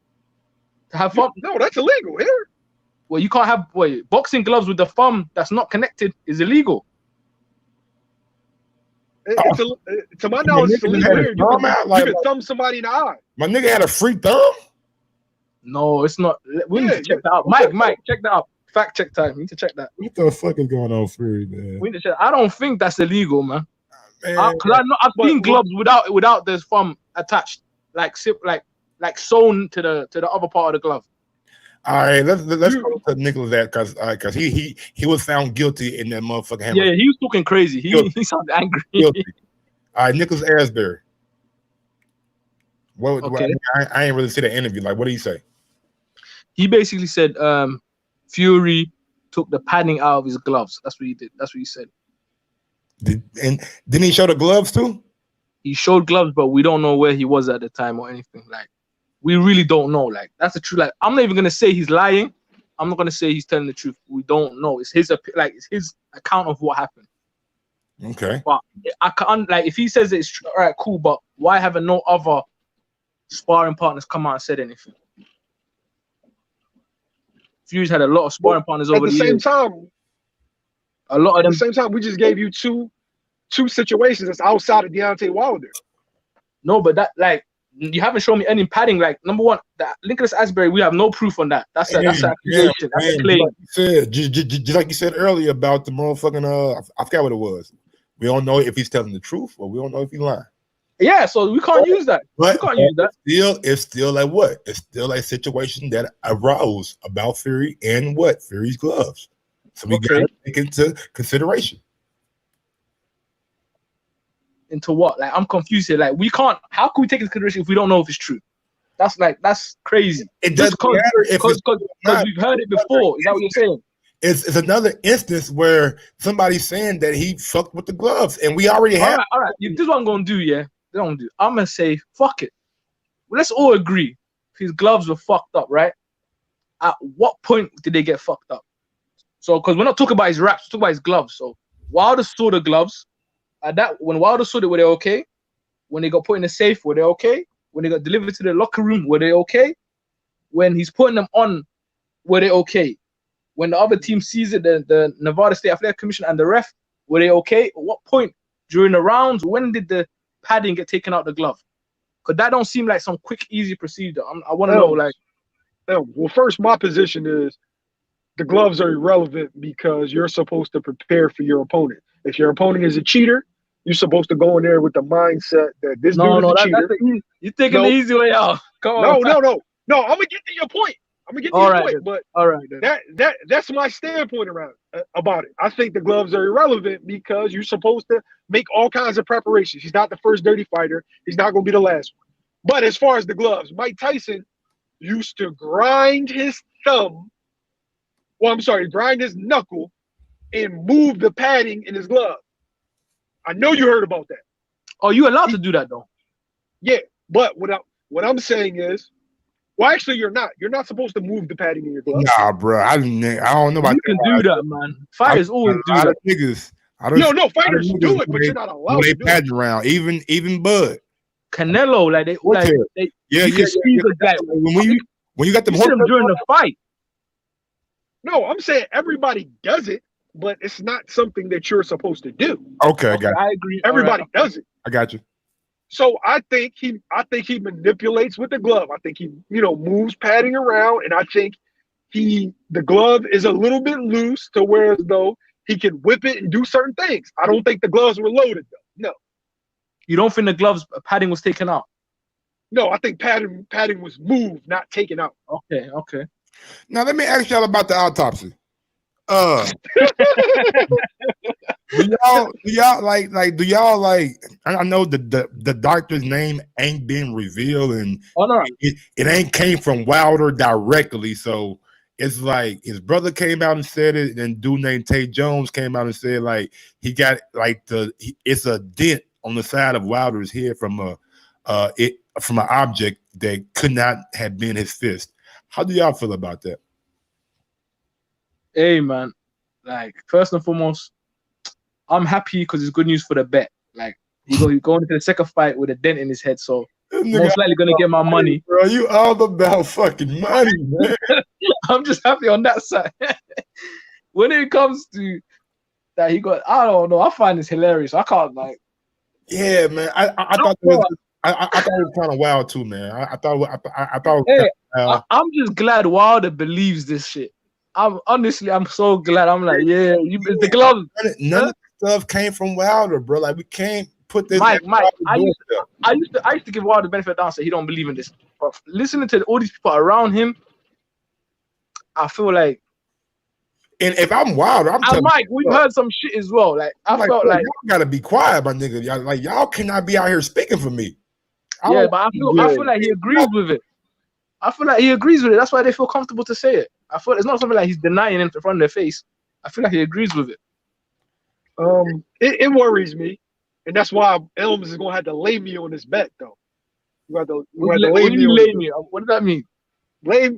E: to have thumb.
F: No, that's illegal here.
E: Well, you can't have boxing gloves with the thumb that's not connected is illegal.
F: To my knowledge, it's illegal here. You can thumb somebody in the eye.
A: My nigga had a free thumb?
E: No, it's not. We need to check that out. Mike, check that out. Fact check time. We need to check that.
A: What the fuck is going on, Fury, man?
E: We need to check. I don't think that's illegal, man. Because I've seen gloves without the thumb attached, like sewn to the other part of the glove.
A: All right, let's go to Nicholas that because he was found guilty in that motherfucking hammer.
E: Yeah, he was talking crazy. He sounded angry.
A: Guilty. All right, Nicholas Asbury.
E: Okay.
A: I ain't really see the interview. Like, what did he say?
E: He basically said Fury took the padding out of his gloves. That's what he did. That's what he said.
A: And didn't he show the gloves too?
E: He showed gloves, but we don't know where he was at the time or anything. Like, we really don't know. Like, that's the truth. Like, I'm not even gonna say he's lying. I'm not gonna say he's telling the truth. We don't know. It's his account of what happened.
A: Okay.
E: But I can't, like, if he says it's true, all right, cool. But why haven't no other sparring partners come out and said anything? Fury's had a lot of sparring partners over the years.
F: At the same time,
E: a lot of them.
F: At the same time, we just gave you two situations that's outside of Deontay Wilder.
E: No, but that, like, You haven't shown me any padding. Like, number one, that Nicholas Asbury, we have no proof on that. That's an accusation. That's a claim.
A: Just like you said earlier about the motherfucking I forgot what it was. We don't know if he's telling the truth or we don't know if he's lying.
E: Yeah, so we can't use that. We can't use that.
A: It's still like what? It's still a situation that arose about Fury and what? Fury's gloves. So we gotta take into consideration.
E: Into what? Like, I'm confused here. Like, we can't. How can we take into consideration if we don't know if it's true? That's crazy.
A: It doesn't matter if
E: because we've heard it before. Is that what you're saying?
A: It's another instance where somebody's saying that he fucked with the gloves, and we already have.
E: All right. This is what I'm gonna do. Yeah, I'm gonna say fuck it. Let's all agree his gloves were fucked up, right? At what point did they get fucked up? So, because we're not talking about his wraps, we're talking about his gloves. So, Wilder saw the gloves. When Wilder saw it, were they okay? When they got put in the safe, were they okay? When they got delivered to the locker room, were they okay? When he's putting them on, were they okay? When the other team sees it, the Nevada State Athletic Commission and the ref, were they okay? At what point during the rounds? When did the padding get taken out the glove? Because that don't seem like some quick, easy procedure. I want to know, like.
F: Well, first, my position is the gloves are irrelevant because you're supposed to prepare for your opponent. If your opponent is a cheater, you're supposed to go in there with the mindset that this dude is a cheater.
E: You're taking the easy way out. Come on.
F: No. I'm gonna get to your point. But
E: all right, then.
F: That's my standpoint about it. I think the gloves are irrelevant because you're supposed to make all kinds of preparations. He's not the first dirty fighter. He's not gonna be the last one. But as far as the gloves, Mike Tyson used to grind his knuckle and move the padding in his glove. I know you heard about that.
E: Oh, you allowed to do that though?
F: Yeah, but what I'm saying is, well, actually, you're not. You're not supposed to move the padding in your glove.
A: Nah, bro. I don't know about
E: you can do that, man. Fighters always do that.
A: Niggas.
F: No, fighters do it, but you're not allowed to do
A: pad around. Even Bud.
E: Canelo, you can see the guy
A: when you got them
E: during the fight.
F: No, I'm saying everybody does it, but it's not something that you're supposed to do.
A: Okay, I got you.
E: I agree.
F: Everybody does it.
A: I got you.
F: So I think he manipulates with the glove. I think he, moves padding around, and I think the glove is a little bit loose to where as though he can whip it and do certain things. I don't think the gloves were loaded though. No.
E: You don't think the gloves padding was taken out?
F: No, I think padding was moved, not taken out.
E: Okay.
A: Now let me ask y'all about the autopsy. Do y'all like I know the doctor's name ain't been revealed and it ain't came from Wilder directly, so it's like his brother came out and said it, and dude named Tate Jones came out and said like he got like it's a dent on the side of Wilder's head from an object that could not have been his fist. How do y'all feel about that?
E: Hey man, like first and foremost, I'm happy because it's good news for the bet. Like he's going into the second fight with a dent in his head, so most likely gonna get my money.
A: Bro, you all about fucking money, man.
E: I'm just happy on that side. When it comes to that, I don't know. I find this hilarious. I can't like.
A: Yeah, man. I thought it was kind of wild too, man. I thought.
E: Hey, I'm just glad Wilder believes this shit. I'm so glad. I'm like, yeah, the gloves.
A: None of the stuff came from Wilder, bro. Like we can't put this.
E: Mike, I used to give Wilder the benefit of the doubt. Say he don't believe in this. But listening to all these people around him, I feel like.
A: And if I'm Wilder,
E: Mike, we've heard some shit as well. Like I felt like
A: y'all gotta be quiet, my nigga. Y'all cannot be out here speaking for me.
E: I feel like he agrees with it. That's why they feel comfortable to say it. I feel it's not something like he's denying it in front of their face. I feel like he agrees with it.
F: It worries me, and that's why Elms is gonna have to lay me on this bet, though.
E: What do you lay me? What does that mean?
F: Lay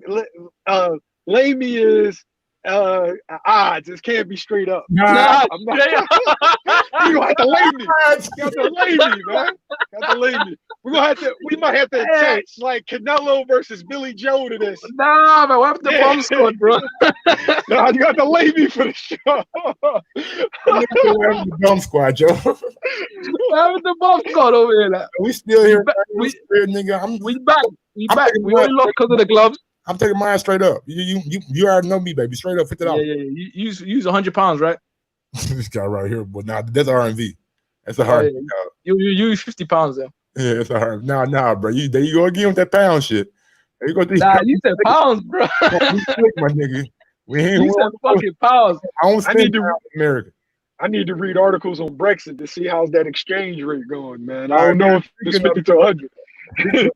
F: me is odds. It can't be straight up.
E: Nah,
F: I'm not. You gonna have to lay me. You have to lay me, man. You have to lay me. We might have to attach like Canelo versus Billy Joe to this.
E: Nah, man, what happened to bomb squad, bro?
F: Nah, you got to lay me for the show.
A: The dumb squad, Joe.
E: What happened to bomb squad over here? Like,
A: We still here,
E: we
A: nigga.
E: we back. We
A: I'm
E: back.
A: taking
E: We only
A: mine.
E: lost because of the gloves.
A: I'm taking mine straight up. You already know me, baby. Straight up, $50.
E: Yeah. You use £100, right?
A: This guy right here, but nah, that's R&V. That's a hard.
E: You use £50 then.
A: Yeah, it's a hard. Nah, bro. There you go again with that pound shit. There you go.
E: Nah, you said pounds, bro.
A: My nigga.
E: You said fucking pounds.
A: I don't spend in America.
F: I need to read articles on Brexit to see how's that exchange rate going, man. I don't know if it's 50 to 100.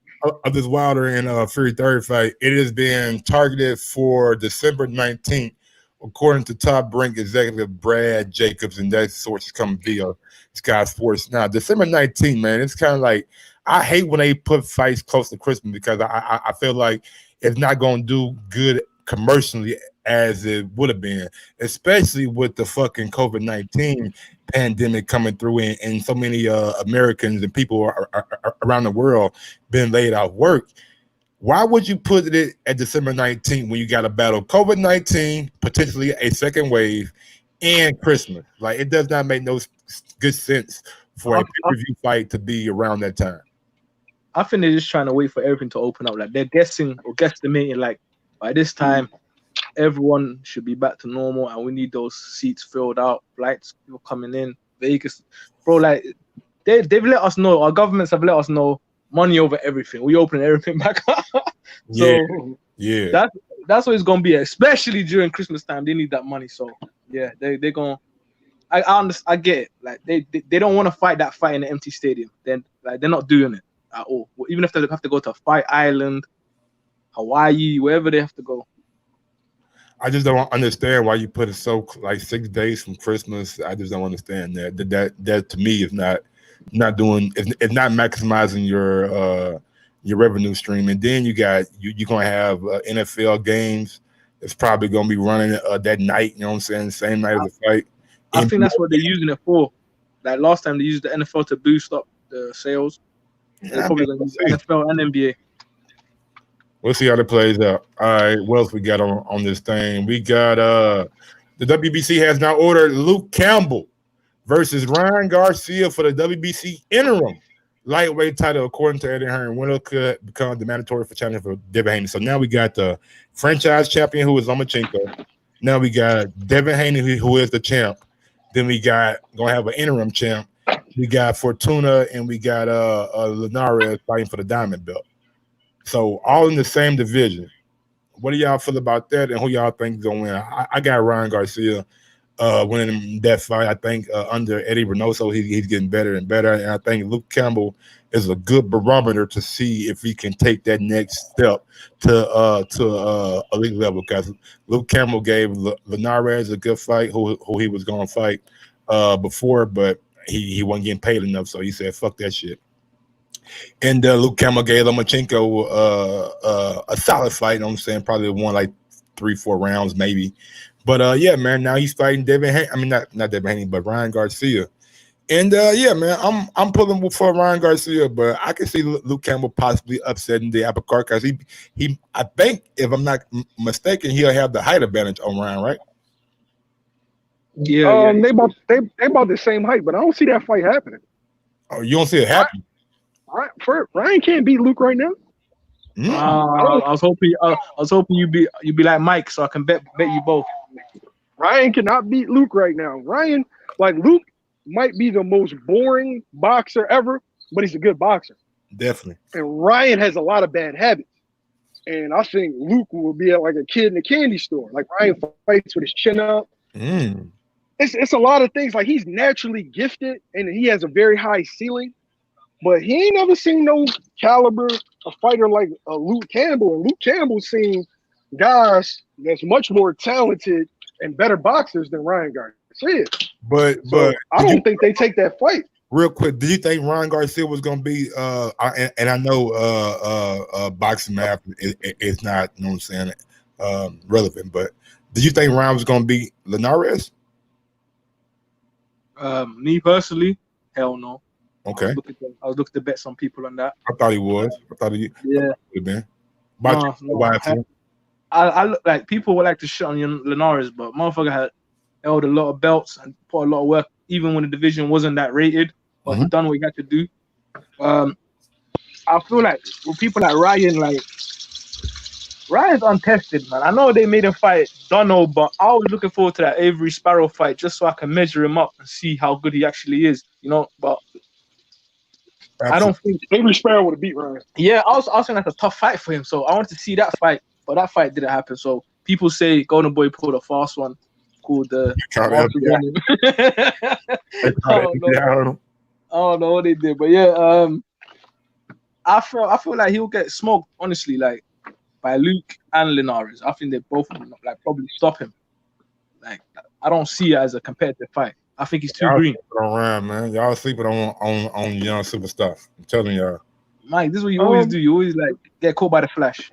A: Of this Wilder and Fury third fight, it has been targeted for December 19th, according to top rank executive Brad Jacobs, and that source is coming via Sky Sports. Now, December 19th, man, it's kind of like, I hate when they put fights close to Christmas because I feel like it's not going to do good commercially as it would have been, especially with the fucking COVID-19 pandemic coming through and so many Americans and people around the world been laid off work. Why would you put it at December 19th when you got to battle COVID-19, potentially a second wave, and Christmas? Like, it does not make no good sense for a pay-per-view fight to be around that time.
E: I think they're just trying to wait for everything to open up. Like, they're guessing or guesstimating, like, by this time, everyone should be back to normal, and we need those seats filled out, flights, people coming in, Vegas. Bro, like, they've let us know, our governments have let us know, money over everything. We open everything back up.
A: Yeah.
E: That's what it's gonna be, especially during Christmas time. They need that money. So yeah, they're gonna. I get it. Like they don't want to fight that fight in an empty stadium. Then like they're not doing it at all. Even if they have to go to Fight Island, Hawaii, wherever they have to go.
A: I just don't understand why you put it so like 6 days from Christmas. I just don't understand that. That to me is not doing. It's not maximizing your revenue stream. And then you're gonna have NFL games. It's probably gonna be running that night. You know what I'm saying? The same night of the fight.
E: I think that's what they're using it for. Like last time they used the NFL to boost up the sales. They're probably gonna use NFL and NBA.
A: We'll see how that plays out. All right, what else we got on this thing? We got the WBC has now ordered Luke Campbell versus Ryan Garcia for the WBC interim lightweight title, according to Eddie Hearn. Winner could become the mandatory for challenge for Devin Haney. So now we got the franchise champion, who is Lomachenko. Now we got Devin Haney, who is the champ. Then we got gonna have an interim champ. We got Fortuna and we got Linares fighting for the diamond belt. So all in the same division. What do y'all feel about that, and who y'all think is gonna win? I got Ryan Garcia winning that fight. I think under Eddie Reynoso, he's getting better and better, and I think Luke Campbell is a good barometer to see if he can take that next step to elite level. Because Luke Campbell gave Linares a good fight, who he was going to fight before, but he wasn't getting paid enough, so he said, "Fuck that shit." And Luke Campbell gave Lomachenko a solid fight. You know what I'm saying? Probably won like 3-4 rounds, maybe. But yeah, man, now he's fighting Devin Haney. I mean, not Devin Haney, but Ryan Garcia. And yeah, man, I'm pulling for Ryan Garcia, but I can see Luke Campbell possibly upsetting the apple cart because he I think, if I'm not mistaken, he'll have the height advantage on Ryan, right?
E: Yeah,
F: They about the same height, but I don't see that fight happening.
A: Oh, you don't see it happen?
F: Ryan can't beat Luke right now.
E: I was hoping you'd be like Mike, so I can bet you both.
F: Ryan cannot beat Luke right now. Ryan, like Luke, might be the most boring boxer ever, but he's a good boxer. Definitely. And Ryan has a lot of bad habits. And I think Luke will be like a kid in a candy store. Like Ryan fights with his chin up. It's a lot of things. Like he's naturally gifted and he has a very high ceiling, but he ain't never seen no caliber a fighter like Luke Campbell. And Luke Campbell's seen guys that's much more talented and better boxers than Ryan Garcia. But I don't think they take that fight.
A: Real quick, do you think Ryan Garcia was going to be and I know boxing math is not, you know what I'm saying, relevant, but did you think Ryan was going to beat Linares?
E: Me personally, hell no.
A: Okay.
E: I was looking to bet some people on that.
A: I thought he was. I thought he
E: Yeah.
A: would have been.
E: No,
A: Why too?
E: I look like people would like to shit on Linares, but motherfucker had held a lot of belts and put a lot of work, even when the division wasn't that rated. But he done what he had to do. I feel like with people like Ryan's untested, man. I know they made him fight Dono, but I was looking forward to that Avery Sparrow fight just so I can measure him up and see how good he actually is, you know. But I don't think
F: Avery Sparrow would have beat Ryan.
E: Yeah, I was saying that's a tough fight for him. So I wanted to see that fight, but that fight didn't happen. So people say Golden Boy pulled a fast one called the. I don't know what they did, but yeah, I feel like he'll get smoked, honestly, like by Luke and Linares. I think they both like probably stop him. Like I don't see it as a competitive fight. I think he's too green.
A: Around, man. Y'all sleeping on young super stuff. I'm telling y'all.
E: Mike, this is what you always do. You always like get caught by the flash.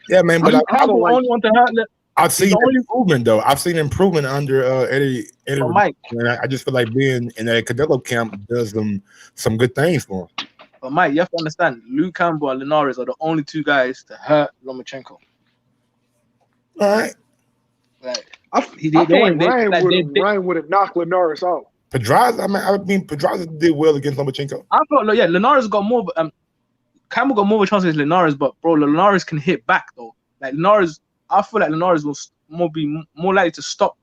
A: Yeah, man. But
E: I'm the only one to hurt.
A: I've seen improvement though. I've seen improvement under Eddie.
E: Oh, Mike.
A: And I just feel like being in that Canelo camp does some good things for him.
E: But Mike, you have to understand, Luke Campbell and Linares are the only two guys to hurt Lomachenko.
A: All right.
E: Like,
F: I feel like Ryan would have knocked Linares out.
A: Pedraza, I mean, Pedraza did well against Lomachenko.
E: I thought, Linares got more. Campbell got more of a chance against Linares, but bro, Linares can hit back though. Like Linares, I feel like Linares will be more likely to stop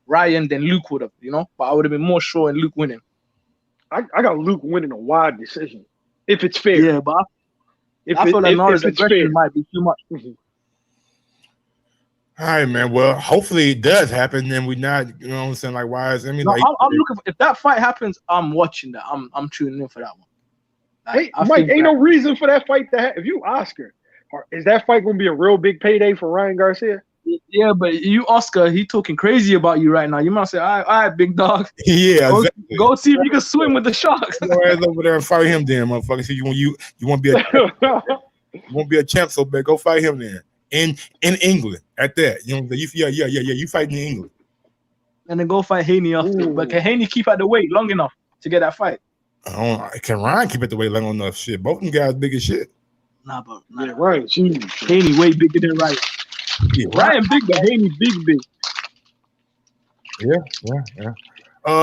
E: Ryan than Luke would have, you know. But I would have been more sure in Luke winning.
F: I got Luke winning a wide decision if it's fair.
E: Yeah, but I feel like Linares' aggression might be too much.
A: All right, man. Well, hopefully it does happen. Then we not, you know what I'm saying? Like, why is I'm
E: looking for, if that fight happens, I'm watching that. I'm tuning in for that one.
F: Like, hey, Mike, ain't no reason for that fight to happen. If you Oscar, is that fight gonna be a real big payday for Ryan Garcia?
E: Yeah, but you Oscar, he talking crazy about you right now. You might say, all right, big dog.
A: Yeah,
E: go see if you can swim with the sharks.
A: Go over there and fight him, then, motherfucker. So you want to be a champ so bad? Go fight him then. In England at that, you know, you fighting in England,
E: and then go fight Haney after. But can Haney keep at the weight long enough to get that fight?
A: Can Ryan keep at the weight long enough? Shit, both of them guys big as shit.
E: Nah,
F: Ryan,
E: Haney way bigger than Ryan. Yeah, Ryan big, but Haney big.
A: Yeah.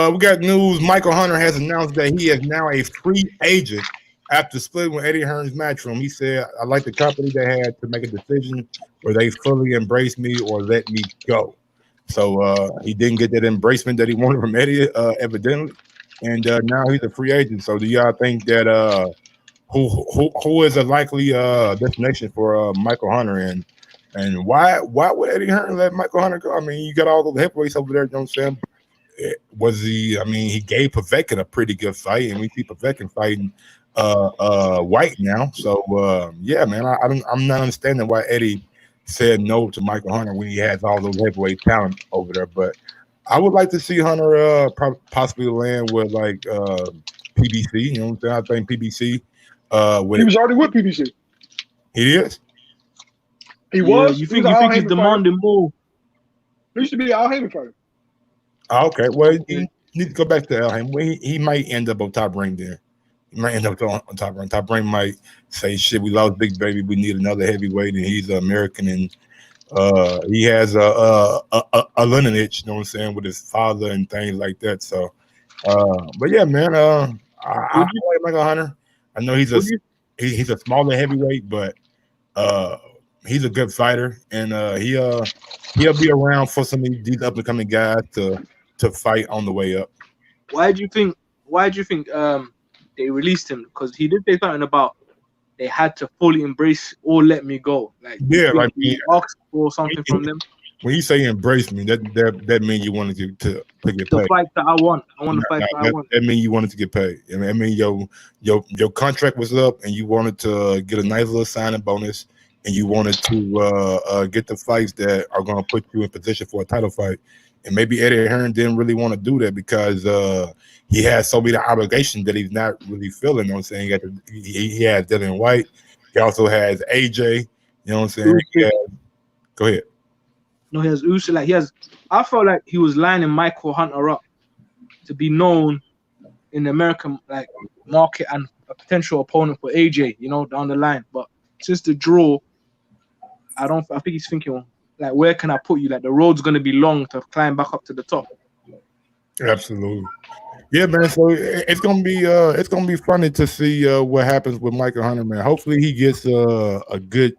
A: We got news. Michael Hunter has announced that he is now a free agent. After splitting with Eddie Hearn's Matchroom, he said, I like the company that had to make a decision where they fully embrace me or let me go. So he didn't get that embracement that he wanted from Eddie, evidently. And now he's a free agent. So do y'all think that who is a likely destination for Michael Hunter? And why would Eddie Hearn let Michael Hunter go? I mean, you got all those heavyweights over there, you know what I'm saying? He gave Povetkin a pretty good fight, and we see Povetkin fighting White now. So yeah, man, I'm not understanding why Eddie said no to Michael Hunter when he has all those heavyweight talent over there. But I would like to see Hunter possibly land with like PBC. You know what I'm saying? I think PBC.
F: He was already with PBC.
A: He is.
F: He was.
E: You think he's demanding more?
F: He used to be Al Haymon fighter.
A: Okay, well, you need to go back to Al Haymon. He might end up on Top Rank there. He might end up on Top Rank. Top Rank might say, "Shit, we lost Big Baby. We need another heavyweight, and he's American, and he has a lineage, you know what I'm saying, with his father and things like that." So, but yeah, man, I like Michael Hunter. I know he's a smaller heavyweight, but he's a good fighter, and he'll be around for some of these up and coming guys to fight on the way up.
E: Why do you think they released him? Because he did say something about they had to fully embrace or let me go. Like,
A: yeah, like
E: he asked for something from them.
A: When you say embrace me, that means you wanted to get paid.
E: The fight that I want. I want to fight that I want.
A: That means you wanted to get paid. I mean your contract was up, and you wanted to get a nice little signing bonus, and you wanted to get the fights that are going to put you in position for a title fight. And maybe Eddie Hearn didn't really want to do that because he has so many obligations that he's not really feeling. You know what I'm saying? He has Dylan White. He also has AJ. You know what I'm saying? Go ahead.
E: No, he has Usyk. I felt like he was lining Michael Hunter up to be known in the American like market and a potential opponent for AJ, you know, down the line. But since the draw, I think he's thinking like, where can I put you? Like the road's gonna be long to climb back up to the top.
A: Absolutely. Yeah, man. So it's gonna be funny to see what happens with Michael Hunter, man. Hopefully he gets a good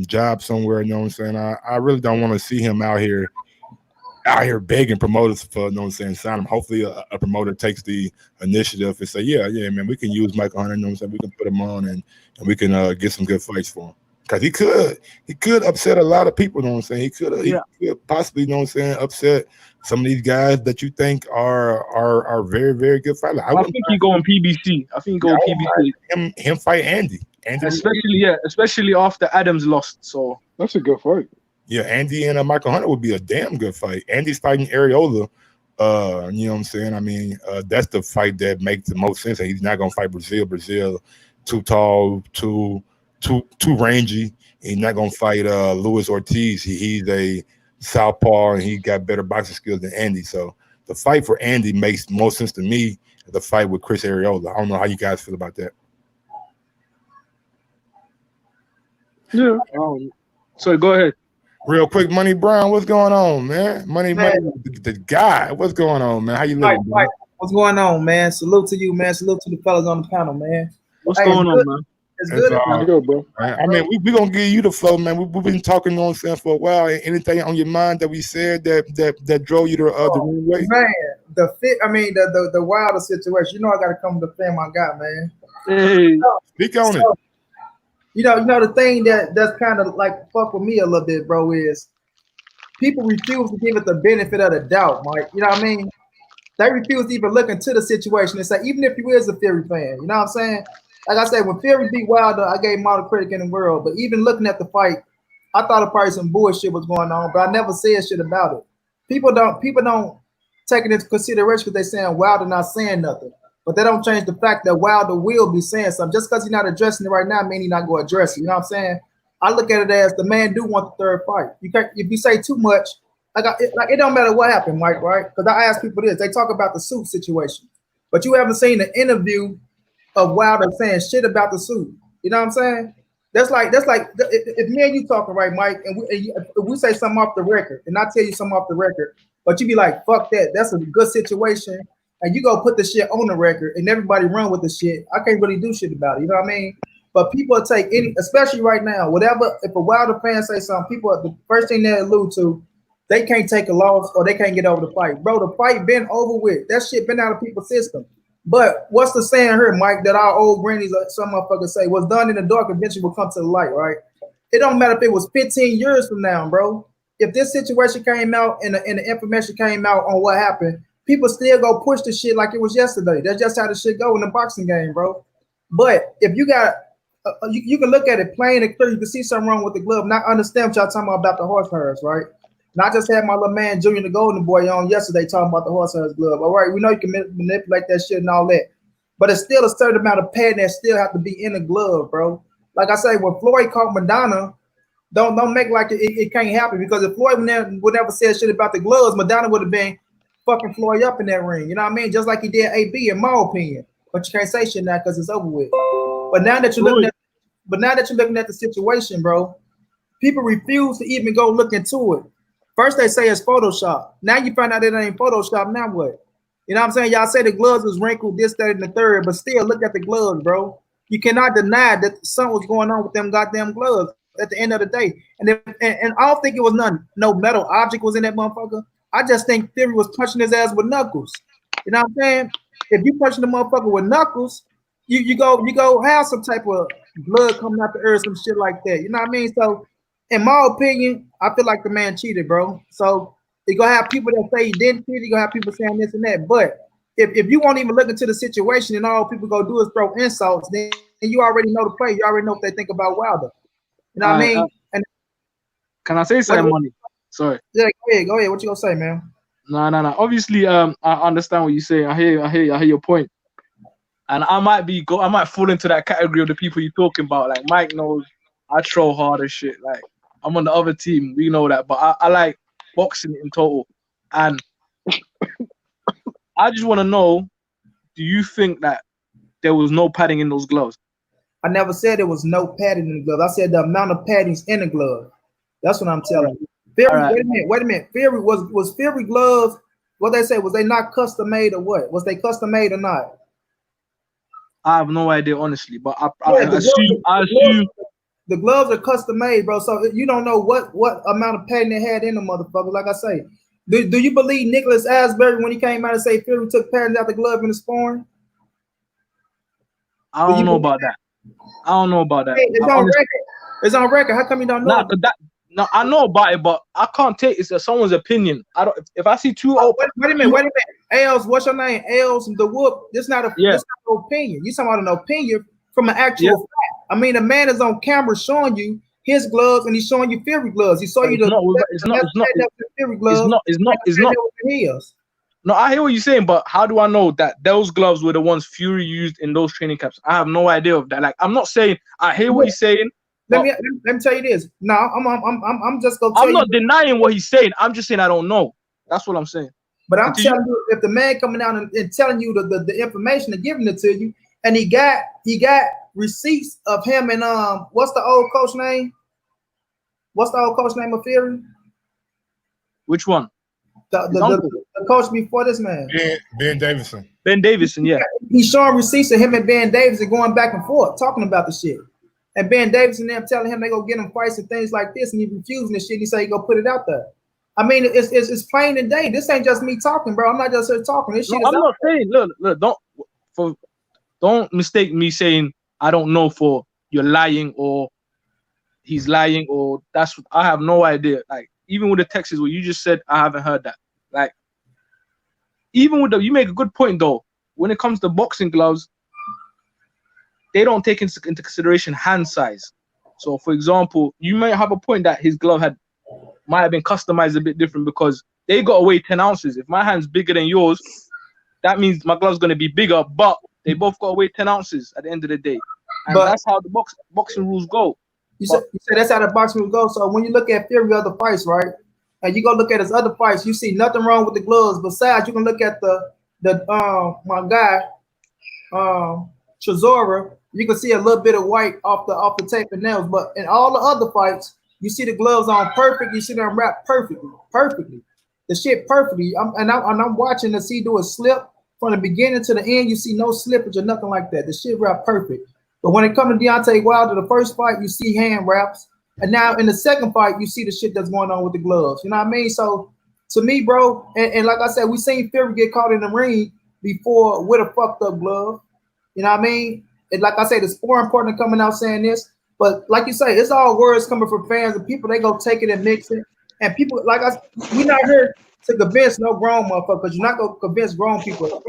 A: job somewhere. You know what I'm saying? I really don't want to see him out here begging promoters for, you know what I'm saying, sign him. Hopefully a promoter takes the initiative and say, yeah, man, we can use Michael Hunter. You know what I'm saying? We can put him on and we can get some good fights for him. Because he could upset a lot of people, you know what I'm saying? He could possibly, you know what I'm saying, upset some of these guys that you think are very, very good fighters.
E: I think he go on PBC. I think he go on PBC.
A: Him fight Andy.
E: Especially after Adams lost. So
F: that's a good fight.
A: Yeah, Andy and Michael Hunter would be a damn good fight. Andy's fighting Areola. You know what I'm saying? I mean, that's the fight that makes the most sense. He's not gonna fight Brazil. Brazil, too tall, too rangy. He's not gonna fight Luis Ortiz. He's a southpaw and he got better boxing skills than Andy. So the fight for Andy makes more sense to me than the fight with Chris Areola. I don't know how you guys feel about that.
F: Yeah.
E: So go ahead.
A: Real quick, Money Brown, what's going on, man? Money, the guy, what's going on, man? How you living, man?
G: What's going on, man? Salute to you, man. Salute to the fellas on the panel, man.
E: What's going on, man?
G: It's good,
F: bro.
A: I mean, we're gonna give you the flow, man. We've been talking, you know what I'm saying, for a while. Anything on your mind that we said that drove you to the wrong way?
G: Man, the Wilder situation. You know, I got to come to defend my guy, man.
E: Hey,
A: speak on it.
G: You know, the thing that's kind of like fuck with me a little bit, bro, is people refuse to give it the benefit of the doubt, Mike. You know what I mean? They refuse to even look into the situation and say, even if you is a Fury fan, you know what I'm saying? Like I said, when Fury beat Wilder, I gave him all the credit in the world. But even looking at the fight, I thought probably some bullshit was going on, but I never said shit about it. People don't take it into consideration because they're saying Wilder not saying nothing. But they don't change the fact that Wilder will be saying something. Just because he's not addressing it right now, mean he's not going to address it. You know what I'm saying? I look at it as the man do want the third fight. You can't, if you say too much, it don't matter what happened, Mike, right? Because I ask people this. They talk about the suit situation. But you haven't seen the interview of Wilder saying shit about the suit. You know what I'm saying? That's like if me and you talking, right, Mike, and we say something off the record, and I tell you something off the record, but you be like, fuck that. That's a good situation. And you go put the shit on the record and everybody run with the shit. I can't really do shit about it. You know what I mean? But people take any, especially right now, whatever, if a Wilder fan say something, people, the first thing they allude to, they can't take a loss or they can't get over the fight. Bro, the fight been over with. That shit been out of people's system. But what's the saying here, Mike, that our old grannies, some motherfuckers say, what's done in the dark eventually will come to the light, right? It don't matter if it was 15 years from now, bro. If this situation came out and the information came out on what happened, people still go push the shit like it was yesterday. That's just how the shit go in the boxing game, bro. But if you got, you can look at it plain and clear. You can see something wrong with the glove. Not understand what y'all talking about the horse hairs, right? And I just had my little man, Junior the Golden Boy, on yesterday talking about the horse hairs glove. All right, we know you can manipulate that shit and all that. But it's still a certain amount of padding that still have to be in the glove, bro. Like I say, when Floyd caught Madonna, don't make like it can't happen. Because if Floyd would never say shit about the gloves, Madonna would have been fucking Floyd up in that ring, you know what I mean? Just like he did AB, in my opinion. But you can't say shit now because it's over with. But now that you're looking at the situation, bro, people refuse to even go look into it. First they say it's Photoshop. Now you find out it ain't Photoshop. Now what? You know what I'm saying? Y'all say the gloves was wrinkled, this, that, and the third, but still look at the gloves, bro. You cannot deny that something was going on with them goddamn gloves at the end of the day. And I don't think it was no metal object was in that motherfucker. I just think Fury was punching his ass with knuckles. You know what I'm saying? If you punching the motherfucker with knuckles, you go have some type of blood coming out the earth, some shit like that. You know what I mean? So, in my opinion, I feel like the man cheated, bro. So you're gonna have people that say he didn't cheat. You're gonna have people saying this and that. But if you won't even look into the situation and all people go do is throw insults, then you already know the play. You already know what they think about Wilder. You know what I mean? And
E: can I say something, Money? Sorry.
G: Yeah, go ahead. What you gonna say, man?
E: No. Obviously, I understand what you say. I hear your point. And I might fall into that category of the people you're talking about. Like Mike knows I troll hard as shit. Like I'm on the other team, we know that. But I like boxing in total. And I just want to know, do you think that there was no padding in those gloves?
G: I never said there was no padding in the glove. I said the amount of padding's in the glove. That's what I'm telling you. Fury,
E: right.
G: wait a minute. Fury was Fury gloves. What they say, was they not custom made or what? Was they custom made or not?
E: I have no idea, honestly, but I
G: Yeah,
E: assume
G: the gloves are custom made, bro. So you don't know what amount of padding they had in the motherfucker. Like I say, do you believe Nicholas Asbury when he came out and say Fury took padding out the glove in the sparring?
E: I don't know about that. I don't know about that.
G: Hey, it's on record. It's on record. How come you don't know?
E: No, I know about it, but I can't take it's someone's opinion. I don't. If I see two,
G: wait a minute. Els, what's your name? Els the Whoop. This not an opinion. You talking about an opinion from an actual fact. I mean, the man is on camera showing you his gloves and he's showing you Fury gloves. He saw you
E: it's not. No, I hear what you're saying, but how do I know that those gloves were the ones Fury used in those training camps? I have no idea of that. Like, I'm not saying I hear what he's saying.
G: Let me tell you this. No, I'm just gonna tell you.
E: I'm not denying what he's saying. I'm just saying I don't know. That's what I'm saying.
G: But I'm telling you, if the man coming out and telling you the information and giving it to you, and he got receipts of him and what's the old coach name? What's the old coach name of Fury?
E: Which one?
G: The coach before this man.
A: Ben Davison.
E: Ben Davison, yeah.
G: He's showing receipts of him and Ben Davison going back and forth, talking about the shit. And Ben Davison them telling him they go get him fights and things like this, and he refusing the shit. He say he go put it out there. I mean, it's plain and day. This ain't just me talking, bro. I'm not just here talking. This shit.
E: I'm not saying. Look. Don't mistake me saying I don't know for you're lying or he's lying or that's. I have no idea. Like even with the Texas, what you just said, I haven't heard that. Like even with you make a good point though. When it comes to boxing gloves, they don't take into consideration hand size. So, for example, you might have a point that his glove might have been customized a bit different because they got to weigh 10 ounces. If my hand's bigger than yours, that means my glove's going to be bigger, but they both got to weigh 10 ounces at the end of the day. And that's how the boxing rules go.
G: You said that's how the boxing rules go. So when you look at Fury other fights, right, and you go look at his other fights, you see nothing wrong with the gloves. Besides, you can look at my guy, Chisora. You can see a little bit of white off the tape and nails, but in all the other fights, you see the gloves on perfect. You see them wrapped perfectly. The shit perfectly. I'm watching to see do a slip from the beginning to the end. You see no slippage or nothing like that. The shit wrapped perfect. But when it comes to Deontay Wilder, the first fight, you see hand wraps, and now in the second fight, you see the shit that's going on with the gloves. You know what I mean? So to me, bro, and like I said, we seen Fury get caught in the ring before with a fucked up glove. You know what I mean? And like I say, the sparring partner coming out saying this, but like you say, it's all words coming from fans and people. They go take it and mix it, and people like us. We're not here to convince no grown motherfucker because you're not gonna convince grown people.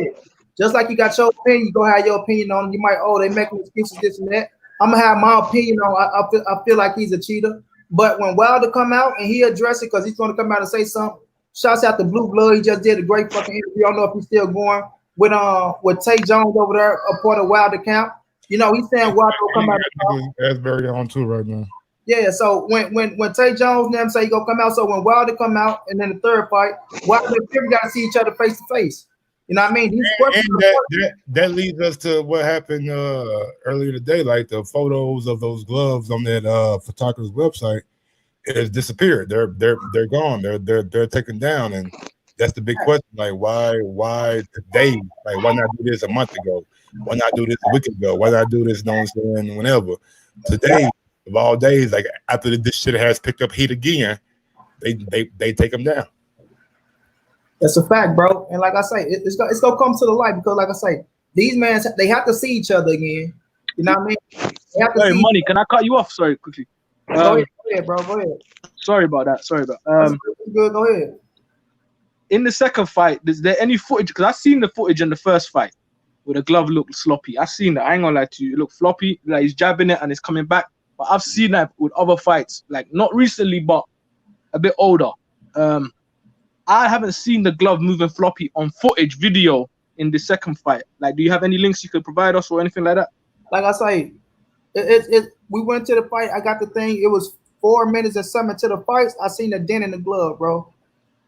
G: Just like you got your opinion, you go have your opinion on it. You might, they making excuses, this and that. I'm gonna have my opinion on. I feel like he's a cheater, but when Wilder come out and he address it because he's gonna come out and say something. Shouts out to Blue Blood. He just did a great fucking interview. I don't know if he's still going with Tay Jones over there, a part of Wilder camp. You know, he's saying Wilder will come out.
A: Asbury on too right now.
G: Yeah, so when Tay Jones and them say he gonna come out, so when Wilder come out and then the third fight, Wilder and Fury gotta see each other face to face. You know what I mean?
A: That leads us to what happened earlier today, like the photos of those gloves on that photographer's website has disappeared. They're gone. They're taken down, and that's the big question. Like, why today? Like, why not do this a month ago? Why not do this a week ago? Why not do this? Don't understand. Whenever today of all days, like after this shit has picked up heat again, they take them down.
G: That's a fact, bro. And like I say, it's gonna come to the light because, like I say, these men they have to see each other again. You know what I mean? They have to
E: see money. Can I cut you off? Sorry, quickly.
G: Go ahead, bro. Go ahead.
E: Sorry about that.
G: Good. Go ahead.
E: In the second fight, is there any footage? Because I've seen the footage in the first fight where the glove looked sloppy. I've seen that. I ain't gonna lie to you. It looked floppy. Like he's jabbing it and it's coming back. But I've seen that with other fights, like not recently, but a bit older. I haven't seen the glove moving floppy on footage video in the second fight. Like, do you have any links you could provide us or anything like that?
G: Like I say, we went to the fight. I got the thing. It was 4 minutes and something to the fights. I seen a dent in the glove, bro.